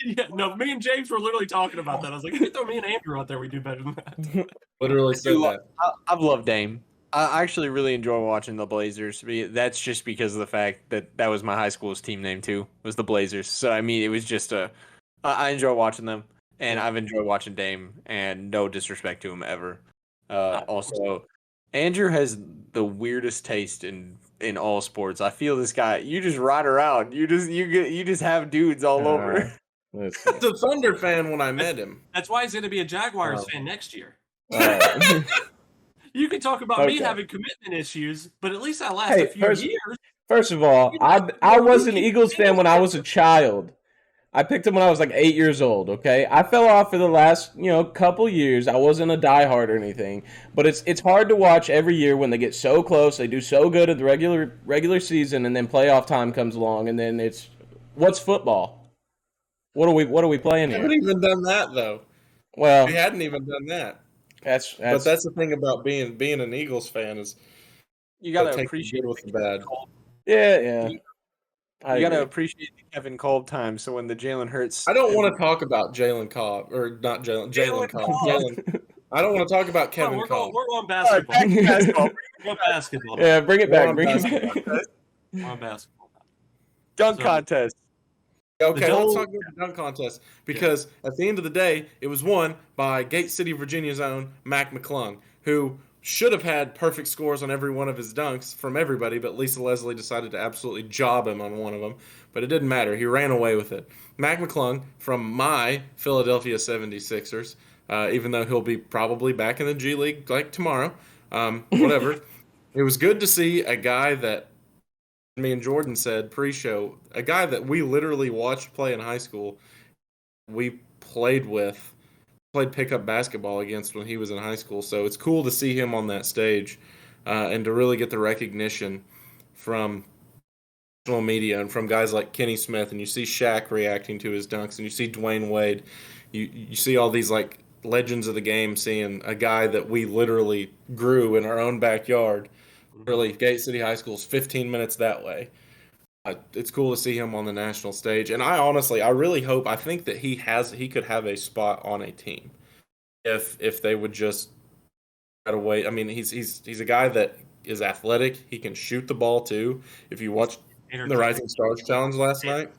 Yeah, no, me and James were literally talking about that. I was like, if you throw me and Andrew out there, we do better than that. Literally said that. I've loved Dame. I actually really enjoy watching the Blazers. That's just because of the fact that was my high school's team name too, was the Blazers. So I mean, it was just I enjoy watching them. And I've enjoyed watching Dame, and no disrespect to him ever. Also, Andrew has the weirdest taste in all sports. I feel this guy. You just ride around. You just have dudes all over. He's a Thunder fan when I met him. That's why he's going to be a Jaguars fan next year. You can talk about me having commitment issues, but at least I last a few years. First of all, I was an Eagles fan when I was a child. I picked him when I was like 8 years old, okay? I fell off for the last, couple years. I wasn't a diehard or anything. But it's hard to watch every year when they get so close. They do so good at the regular season, and then playoff time comes along, and then it's what's football? What are we playing here? We haven't even done that though. Well, we hadn't even done that. But that's the thing about being an Eagles fan is you gotta appreciate with the bad. Yeah. You got to appreciate the Kevin Kolb time. So when the Jalen Hurts... I don't want to talk about Jalen Cobb. Or not Jalen Cobb. I don't want to talk about Kevin Cobb. We're on basketball. We're on basketball. Yeah, bring it back. We're on basketball. Dunk contest. Okay, let's talk about the dunk contest. Because at the end of the day, it was won by Gate City, Virginia's own Mac McClung, who should have had perfect scores on every one of his dunks from everybody, but Lisa Leslie decided to absolutely job him on one of them. But it didn't matter. He ran away with it. Mac McClung from my Philadelphia 76ers, even though he'll be probably back in the G League like tomorrow, whatever. It was good to see a guy that me and Jordan said pre-show, a guy that we literally watched play in high school, we played pickup basketball against when he was in high school. So it's cool to see him on that stage and to really get the recognition from national media and from guys like Kenny Smith. And you see Shaq reacting to his dunks, and you see Dwayne Wade. You see all these like legends of the game seeing a guy that we literally grew in our own backyard. Really, Gate City High School's 15 minutes that way. It's cool to see him on the national stage, and I really hope. I think that he could have a spot on a team if they would just try to wait. I mean, he's a guy that is athletic. He can shoot the ball too. If you watched the Rising Stars Challenge last night,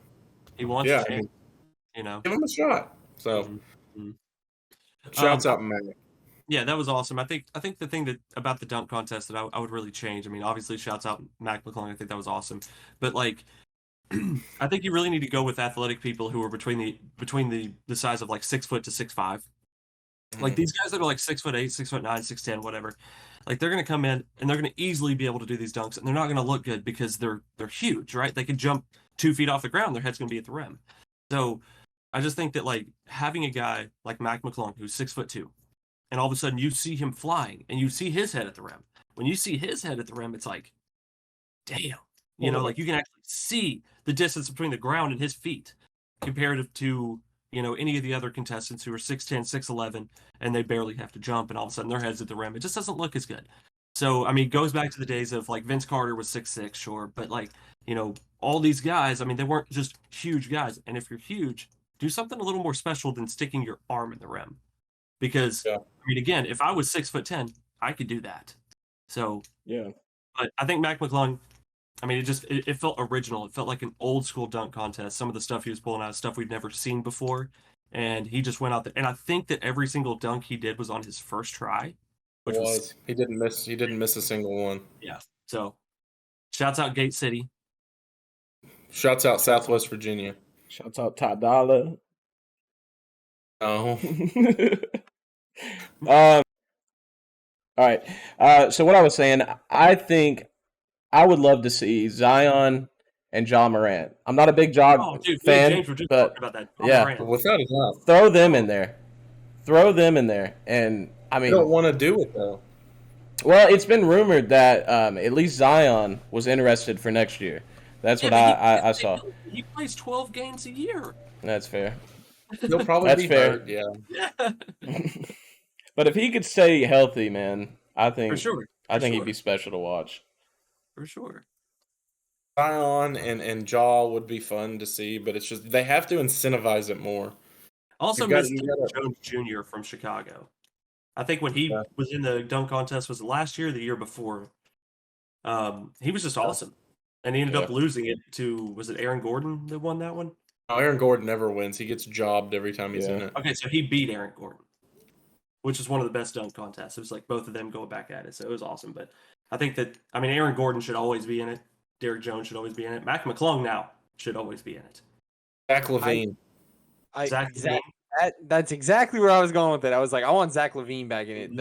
he wants to change. Give him a shot. So, shouts out Mac. Yeah, that was awesome. I think the thing that about the dunk contest that I would really change. I mean, obviously, shouts out Mac McClung. I think that was awesome, but like, I think you really need to go with athletic people who are between the size of like 6 foot to 6'5". Like these guys that are like 6'8", 6'9", 6'10", whatever. Like they're gonna come in and they're gonna easily be able to do these dunks, and they're not gonna look good because they're huge, right? They can jump 2 feet off the ground, their head's gonna be at the rim. So I just think that like having a guy like Mac McClung who's 6'2", and all of a sudden you see him flying and you see his head at the rim. When you see his head at the rim, it's like, damn. You know, like you can actually see the distance between the ground and his feet comparative to, any of the other contestants who are 6'10", 6'11", and they barely have to jump, and all of a sudden their head's at the rim. It just doesn't look as good. So, I mean, it goes back to the days of like Vince Carter was 6'6", sure, but like, all these guys, I mean, they weren't just huge guys. And if you're huge, do something a little more special than sticking your arm in the rim. Because, I mean, again, if I was 6'10", I could do that. So, yeah. But I think Mac McClung, I mean, it felt original. It felt like an old school dunk contest. Some of the stuff he was pulling out is stuff we've never seen before. And he just went out there. And I think that every single dunk he did was on his first try. Which was. He didn't miss a single one. Yeah. So, shouts out Gate City. Shouts out Southwest Virginia. Shouts out Ty Dolla. Oh. All right. So what I was saying, I think I would love to see Zion and Ja Morant. I'm not a big Ja fan, James, we're just but talking about that. yeah, without a doubt, throw them in there. And I mean, I don't want to do it though. Well, it's been rumored that at least Zion was interested for next year. That's what I saw. He plays 12 games a year. That's fair. He'll probably be hurt, yeah. But if he could stay healthy, man, I think for sure. He'd be special to watch. For sure. Zion and Ja would be fun to see, but it's just they have to incentivize it more. Also, missed Jones Jr. from Chicago. I think when he was in the dunk contest, was it last year or the year before? He was just awesome. And he ended up losing it to, was it Aaron Gordon that won that one? No, Aaron Gordon never wins. He gets jobbed every time he's in it. Okay, so he beat Aaron Gordon, which is one of the best dunk contests. It was like both of them going back at it, so it was awesome. But I think that, I mean, Aaron Gordon should always be in it. Derrick Jones should always be in it. Mac McClung now should always be in it. Zach LaVine. That's exactly where I was going with it. I was like, I want Zach LaVine back in it.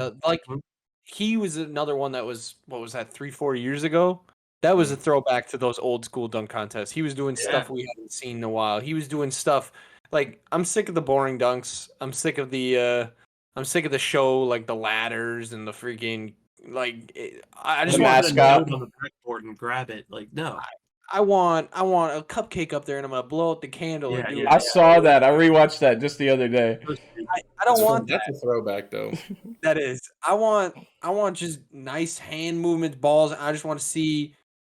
He was another one that was, what was that, 3-4 years ago? That was a throwback to those old school dunk contests. He was doing stuff we haven't seen in a while. He was doing stuff like, I'm sick of the boring dunks. I'm sick of the show, like the ladders and the freaking I just want to note on the backboard and grab it. Like, no. I want a cupcake up there, and I'm gonna blow out the candle. I saw that. I rewatched that just the other day. I don't want that. That's a throwback, though. That is. I want just nice hand movements, balls. I just want to see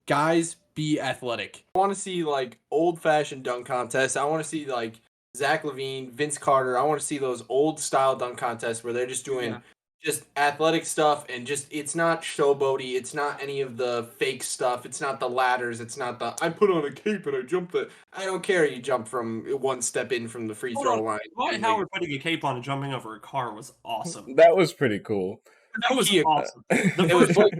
guys be athletic. I want to see like old fashioned dunk contests. I want to see like Zach LaVine, Vince Carter. I want to see those old style dunk contests where they're just doing just athletic stuff and just it's not showboaty. It's not any of the fake stuff. It's not the ladders. It's not the I put on a cape and I jump it. I don't care. You jump from one step in from the free throw line. Dwight Howard putting a cape on and jumping over a car was awesome. That was pretty cool. That was awesome. It was Blake.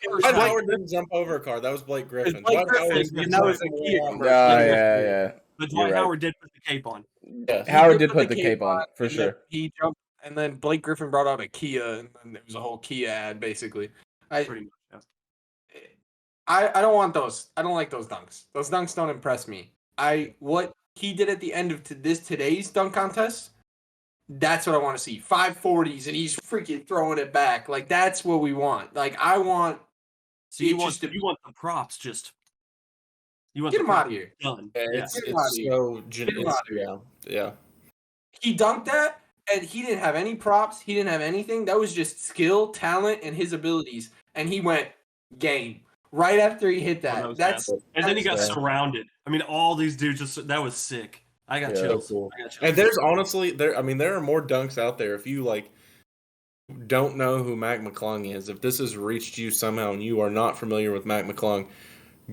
Dwight Howard didn't jump over a car. That was Blake Griffin. Blake Griffin, and that was a key. Yeah. But Dwight Howard did put the cape on. Yeah, Howard did put the cape on for sure. He jumped, and then Blake Griffin brought out a Kia, and then it was a whole Kia ad, basically. Pretty much, I don't want those. I don't like those dunks. Those dunks don't impress me. What he did at the end of today's dunk contest, that's what I want to see. 540s, and he's freaking throwing it back. Like, that's what we want. Like, I want... So you want the props just... You want get him out of here. Done. It's so genius. Yeah. He dunked that, and he didn't have any props. He didn't have anything. That was just skill, talent, and his abilities. And he went game right after he hit that. And then he got surrounded. I mean, all these dudes that was sick. I got chills. Cool. And there's honestly there are more dunks out there. If you don't know who Mac McClung is, if this has reached you somehow and you are not familiar with Mac McClung,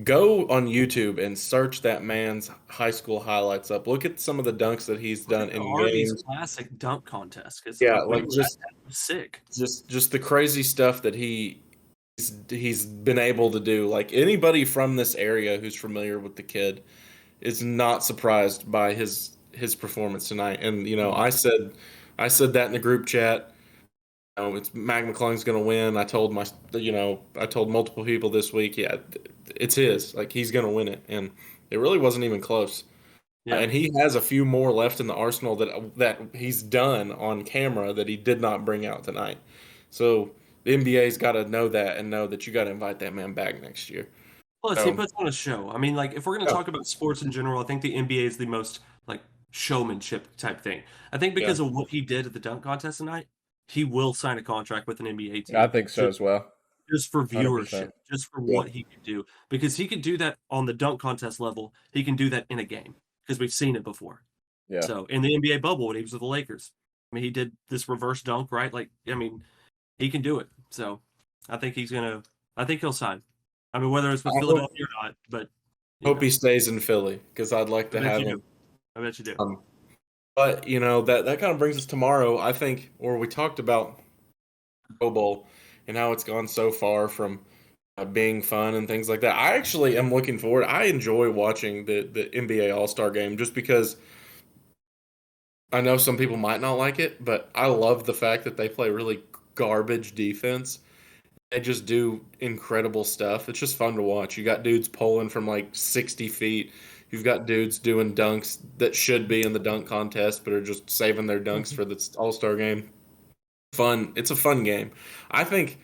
Go on YouTube and search that man's high school highlights up. Look at some of the dunks that he's done the in Arby's games. classic dunk contest. Yeah, like just sick. Just the crazy stuff that he's been able to do. Like anybody from this area who's familiar with the kid is not surprised by his performance tonight. And I said that in the group chat. It's Mac McClung's going to win. I told I told multiple people this week, yeah, it's his. Like he's going to win it, and it really wasn't even close. Yeah. And he has a few more left in the arsenal that he's done on camera that he did not bring out tonight. So the NBA's got to know that and know that you got to invite that man back next year. Plus, he puts on a show. I mean, like if we're going to Yeah. talk about sports in general, I think the NBA is the most like showmanship type thing. I think because of what he did at the dunk contest tonight, he will sign a contract with an NBA team. I think so as well. Just for viewership, 100%. just for what he could do. Because he could do that on the dunk contest level. He can do that in a game because we've seen it before. Yeah. So in the NBA bubble when he was with the Lakers, I mean, he did this reverse dunk, right? Like, I mean, he can do it. So I think he'll sign. I mean, whether it's with Philadelphia or not, but Hope he stays in Philly because I'd like to have him. I bet you do. But that kind of brings us tomorrow. I think, or we talked about Pro Bowl and how it's gone so far from being fun and things like that. I actually am looking forward. I enjoy watching the NBA All-Star Game just because I know some people might not like it, but I love the fact that they play really garbage defense. They just do incredible stuff. It's just fun to watch. You got dudes pulling from like 60 feet. You've got dudes doing dunks that should be in the dunk contest, but are just saving their dunks for the All-Star game. Fun. It's a fun game. I think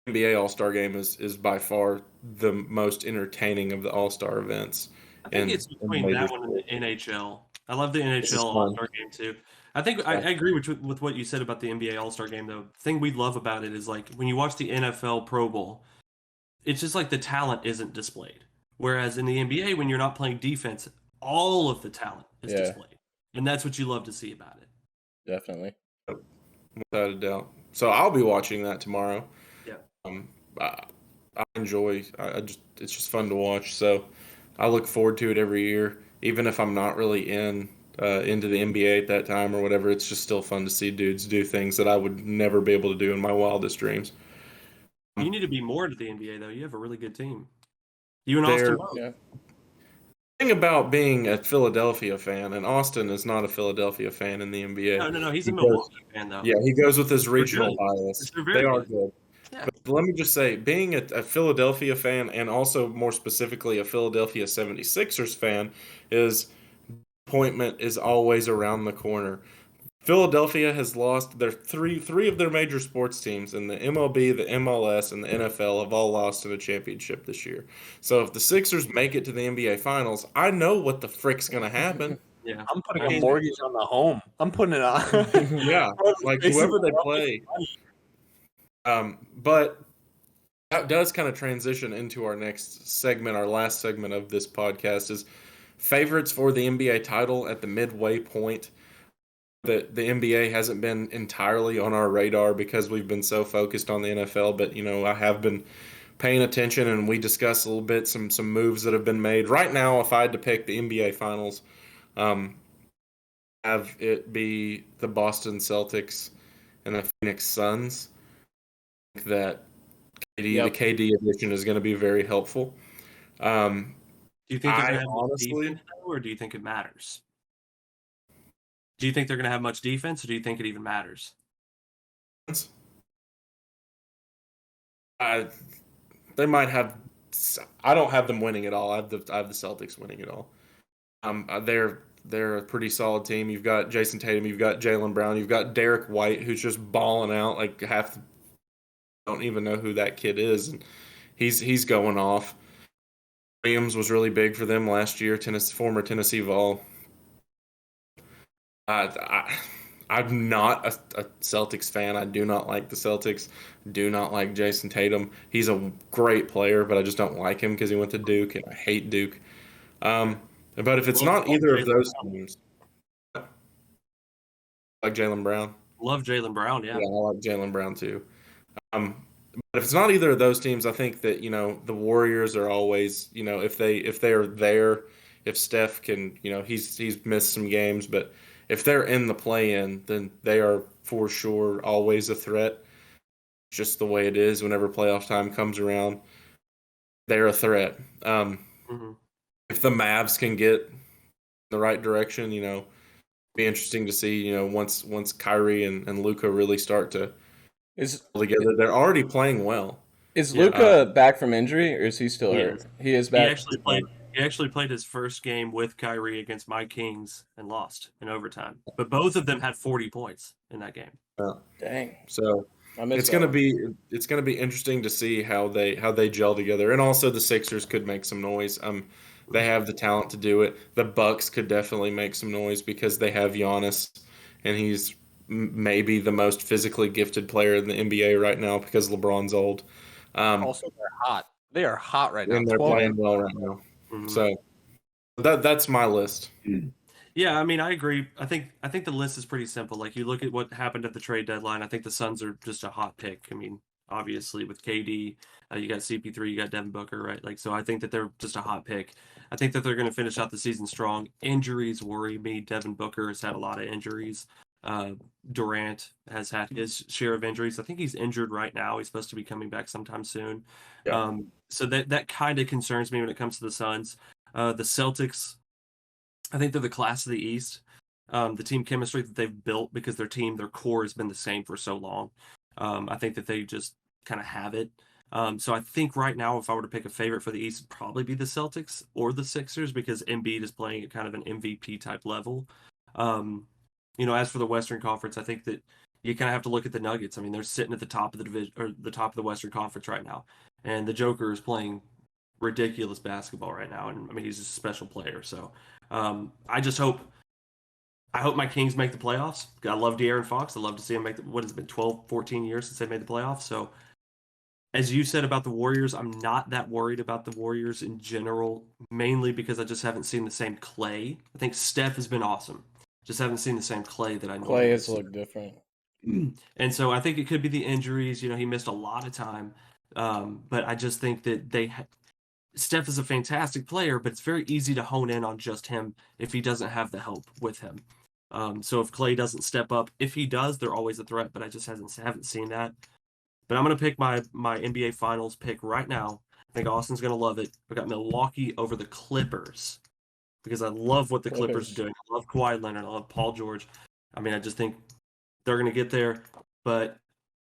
NBA All-Star game is by far the most entertaining of the All-Star events. I think it's between that one and the NHL. I love the NHL All-Star game too. I think I agree with what you said about the NBA All-Star game though. The thing we love about it is like when you watch the NFL Pro Bowl, it's just like the talent isn't displayed. Whereas in the NBA, when you're not playing defense, all of the talent is displayed. And that's what you love to see about it. Definitely. Without a doubt. So I'll be watching that tomorrow. Yeah. I enjoy. It's just fun to watch. So I look forward to it every year, even if I'm not really into the NBA at that time or whatever. It's just still fun to see dudes do things that I would never be able to do in my wildest dreams. You need to be more into the NBA though. You have a really good team. You and Austin both. Yeah. The thing about being a Philadelphia fan, and Austin is not a Philadelphia fan in the NBA. No. He's a Milwaukee fan though. Yeah, he goes with his regional bias. They are good. Yeah. But let me just say, being a Philadelphia fan and also more specifically a Philadelphia 76ers fan is disappointment is always around the corner. Philadelphia has lost their three of their major sports teams in the MLB, the MLS, and the NFL have all lost in a championship this year. So if the Sixers make it to the NBA Finals, I know what the frick's going to happen. Yeah, I'm putting a mortgage on the home. I'm putting it on. Yeah, like whoever they play. But that does kind of transition into our next segment, our last segment of this podcast is favorites for the NBA title at the midway point. The NBA hasn't been entirely on our radar because we've been so focused on the NFL, but I have been paying attention, and we discussed a little bit some moves that have been made. Right now, if I had to pick the NBA Finals, have it be the Boston Celtics and the Phoenix Suns. I think that the KD addition is going to be very helpful. Do you think they're going to have honestly, much defense, or do you think it matters? Do you think they're going to have much defense, or do you think it even matters? They might have. I don't have them winning it all. I have the Celtics winning it all. They're a pretty solid team. You've got Jason Tatum, you've got Jaylen Brown, you've got Derek White, who's just balling out like half. Don't even know who that kid is, and he's going off. Williams was really big for them last year. Former Tennessee Vol. I'm not a Celtics fan. I do not like the Celtics. Do not like Jason Tatum. He's a great player, but I just don't like him because he went to Duke, and I hate Duke. But if it's not either of those teams, like Jaylen Brown. Love Jaylen Brown, yeah. Yeah, I like Jaylen Brown too. But if it's not either of those teams, I think that the Warriors are always if they are there, if Steph can he's missed some games, but if they're in the play-in, then they are for sure always a threat. Just the way it is whenever playoff time comes around, they're a threat. Mm-hmm. If the Mavs can get the right direction, be interesting to see. Once Kyrie and Luka really start to pull together, they're already playing well. Is Luka back from injury, or is he still hurt? He is back. He actually played his first game with Kyrie against my Kings and lost in overtime. But both of them had 40 points in that game. Dang. So it's gonna be interesting to see how they gel together, and also the Sixers could make some noise. They have the talent to do it. The Bucks could definitely make some noise because they have Giannis, and he's maybe the most physically gifted player in the NBA right now because LeBron's old. Also, they're hot. They are hot right now. And they're playing well right now. Mm-hmm. So that's my list. Yeah, I mean, I agree. I think the list is pretty simple. Like, you look at what happened at the trade deadline. I think the Suns are just a hot pick. I mean, obviously with KD, you got CP3, you got Devin Booker, right? Like, so I think that they're just a hot pick. I think that they're going to finish out the season strong. Injuries worry me. Devin Booker has had a lot of injuries. Durant has had his share of injuries. I think he's injured right now. He's supposed to be coming back sometime soon. Yeah. So that kind of concerns me when it comes to the Suns. The Celtics, I think they're the class of the East. The team chemistry that they've built, because their core has been the same for so long. I think that they just kind of have it. So I think right now, if I were to pick a favorite for the East, it'd probably be the Celtics or the Sixers, because Embiid is playing at kind of an MVP type level. As for the Western Conference, I think that you kind of have to look at the Nuggets. I mean, they're sitting at the top of the division, or the top of the Western Conference right now, and the Joker is playing ridiculous basketball right now, and I mean, he's a special player. So I hope my Kings make the playoffs. I love De'Aaron Fox. I love to see him make what has it been 12, 14 years since they made the playoffs. So as you said about the Warriors, I'm not that worried about the Warriors in general, mainly because I just haven't seen the same Clay. I think Steph has been awesome. Just haven't seen the same Clay that I know. Clay has looked different. And so I think it could be the injuries. He missed a lot of time. But I just think that Steph is a fantastic player, but it's very easy to hone in on just him if he doesn't have the help with him. So if Clay doesn't step up, if he does, they're always a threat, but I just haven't seen that. But I'm going to pick my NBA Finals pick right now. I think Austin's going to love it. I got Milwaukee over the Clippers because I love what the Clippers are doing. I love Kawhi Leonard. I love Paul George. I mean, I just think they're going to get there. But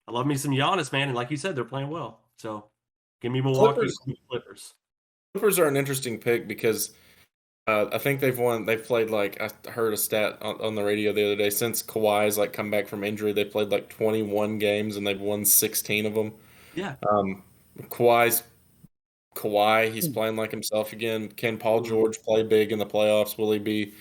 I love me some Giannis, man. And like you said, they're playing well. So give me Milwaukee Clippers. Clippers are an interesting pick because I think they've played, like, I heard a stat on the radio the other day, since Kawhi's come back from injury, they played 21 games and they've won 16 of them. Yeah. Kawhi, he's playing like himself again. Can Paul George play big in the playoffs? Will he be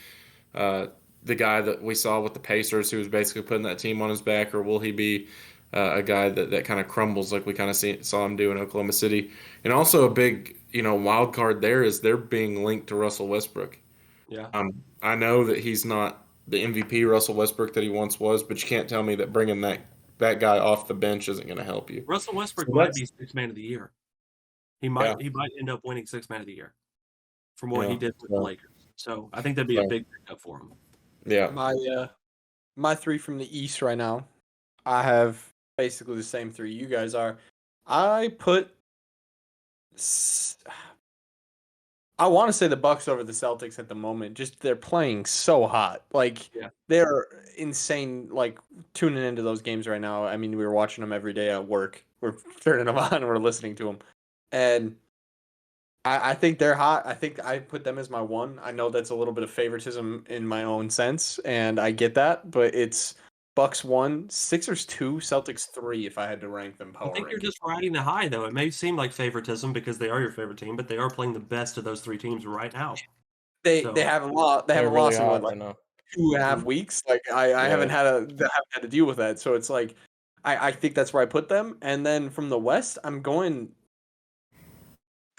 the guy that we saw with the Pacers, who was basically putting that team on his back, or will he be a guy that kind of crumbles like we kind of saw him do in Oklahoma City? And also a big wild card there is they're being linked to Russell Westbrook. Yeah. I know that he's not the MVP Russell Westbrook that he once was, but you can't tell me that bringing that guy off the bench isn't going to help you. Russell Westbrook might be Sixth Man of the Year. He might end up winning Sixth Man of the Year from what he did with the Lakers. So I think that'd be a big pickup for him. Yeah. My three from the East right now, I have basically the same three you guys are. I want to say the Bucks over the Celtics at the moment. Just they're playing so hot. They're insane. Tuning into those games right now. I mean, we were watching them every day at work. We're turning them on and we're listening to them. And I think they're hot. I think I put them as my one. I know that's a little bit of favoritism in my own sense, and I get that, but it's Bucks 1, Sixers 2, Celtics 3 if I had to rank them power. I think you're just riding the high, though. It may seem like favoritism because they are your favorite team, but they are playing the best of those three teams right now. They haven't lost. They haven't lost in 2.5 weeks. I haven't had to deal with that. So it's I think that's where I put them. And then from the West,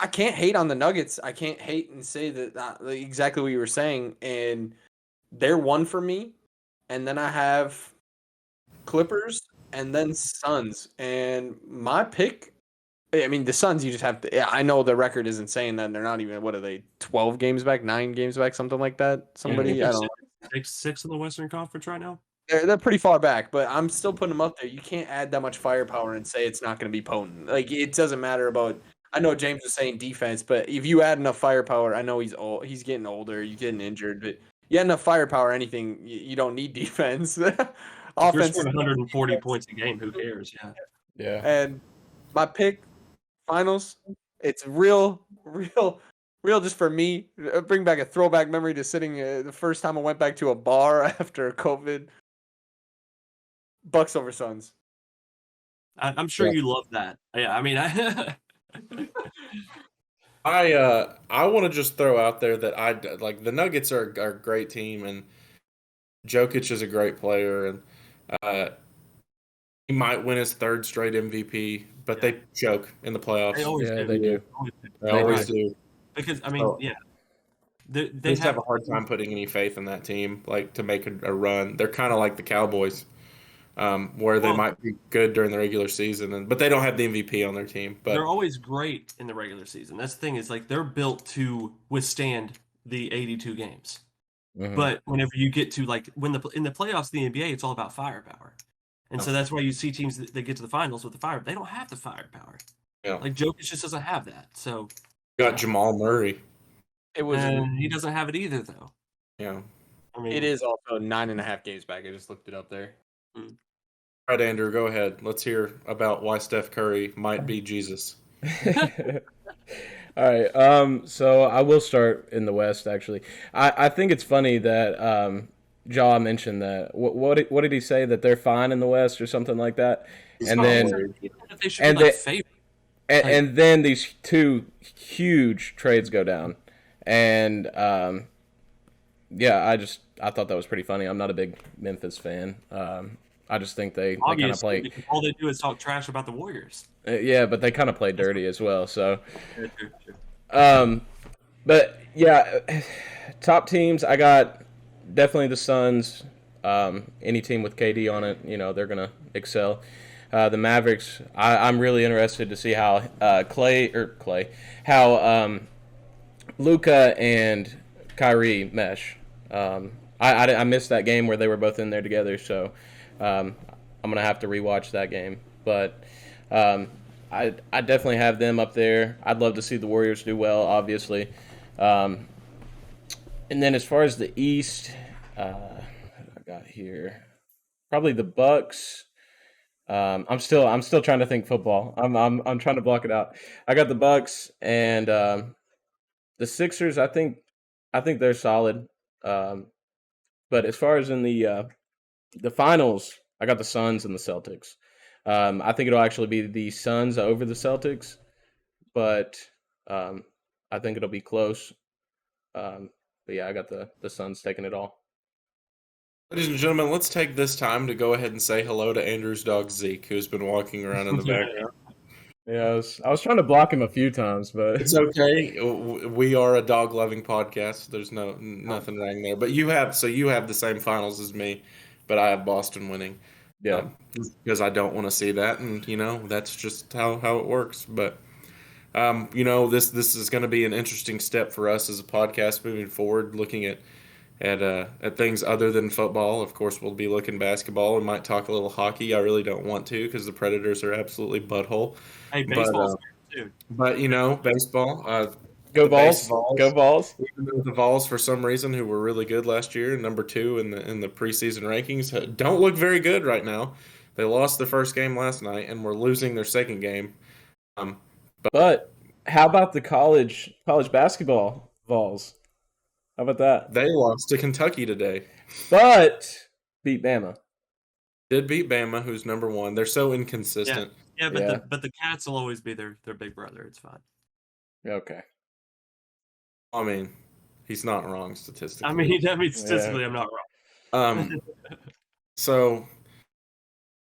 I can't hate on the Nuggets. I can't hate and say that exactly what you were saying. And they're one for me. And then I have Clippers and then Suns. And my pick, I mean, the Suns, you just have to. Yeah, I know the record isn't saying that. They're not even, what are they, 12 games back, 9 games back, something like that? Somebody, I don't know. Six in the Western Conference right now. They're pretty far back, but I'm still putting them up there. You can't add that much firepower and say it's not going to be potent. Like, it doesn't matter about. I know James was saying defense, but if you add enough firepower, I know he's old. He's getting older. You're getting injured, but you add enough firepower, anything you don't need defense. If you're Offense, scoring 140 points a game, who cares? Yeah. Yeah. and my pick, finals. It's real, just for me. Bring back a throwback memory to sitting the first time I went back to a bar after COVID. Bucks over Suns. I'm sure you love that. Yeah, I mean, I want to just throw out there that I like the Nuggets are a great team, and Jokic is a great player, and he might win his third straight MVP, but they choke in the playoffs. they always Yeah, do. they do. They always do. Because I mean, So- yeah, They they just have a hard time putting any faith in that team, like to make a run. They're kind of like the Cowboys, where they might be good during the regular season, but they don't have the MVP on their team. But they're always great in the regular season. That's the thing, is like they're built to withstand the 82 games. Mhm. But whenever you get to like in the playoffs of the NBA, it's all about firepower. And so that's why you see teams that get to the finals with the fire. They don't have the firepower. Yeah. Like Jokic just doesn't have that. So you got Jamal Murray. It was. and he doesn't have it either, though. Yeah. I mean, It is also 9.5 games back. I just looked it up there. All right, Andrew, go ahead. Let's hear about why Steph Curry might be Jesus. All right. So I will start in the West. Actually, I think it's funny that Ja mentioned that. What did he say, that they're fine in the West or something like that? And then they should and be like they- favorites. and then these two huge trades go down, and yeah, I thought that was pretty funny. I'm not a big Memphis fan. I just think they kind of Obviously, play. because all they do is talk trash about the Warriors. Yeah, but they kind of play dirty as well. So. True. But yeah, top teams, I got definitely the Suns. Any team with KD on it, they're gonna excel. The Mavericks, I'm really interested to see how how Luka and Kyrie mesh. I missed that game where they were both in there together, so I'm gonna have to rewatch that game. But I definitely have them up there. I'd love to see the Warriors do well, obviously. And then as far as the East, I got here probably the Bucks. I'm still trying to think football. I'm trying to block it out. I got the Bucks and the Sixers. I think they're solid. But as far as in the finals, I got the Suns and the Celtics. I think it'll actually be the Suns over the Celtics, but I think it'll be close. But yeah, I got the Suns taking it all. Ladies and gentlemen, let's take this time to go ahead and say hello to Andrew's dog Zeke, who's been walking around in the background. Yeah, I was trying to block him a few times, but It's okay. We are a dog-loving podcast. There's nothing wrong there. But you have the same finals as me, but I have Boston winning. yeah. Because I don't want to see that, and that's just how it works. But this is going to be an interesting step for us as a podcast moving forward, looking at things other than football. Of course, we'll be looking basketball and might talk a little hockey. I really don't want to because the Predators are absolutely butthole. Hey, baseball's good too. But baseball. Go the Vols! Vols. Go Vols! Even though the Vols, for some reason, who were really good last year, number 2 in the preseason rankings, don't look very good right now. They lost their first game last night, and we're losing their second game. But how about the college basketball Vols? How about that? They lost to Kentucky today. But beat Bama. Did beat Bama, who's number 1. They're so inconsistent. Yeah, but Yeah. the Cats will always be their big brother. It's fine. Okay. I mean, he's not wrong statistically. I mean, statistically, I'm not wrong. So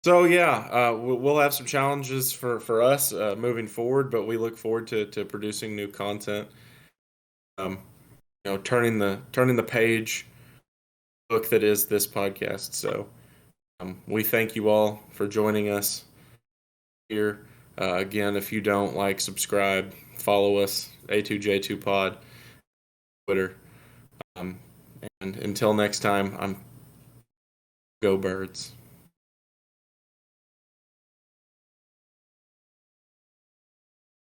yeah, we'll have some challenges for us moving forward, but we look forward to producing new content. Turning the page book that is this podcast. So We thank you all for joining us here. Again, if you don't like, subscribe, follow us, A2J2Pod, Twitter. And until next time, Go Birds.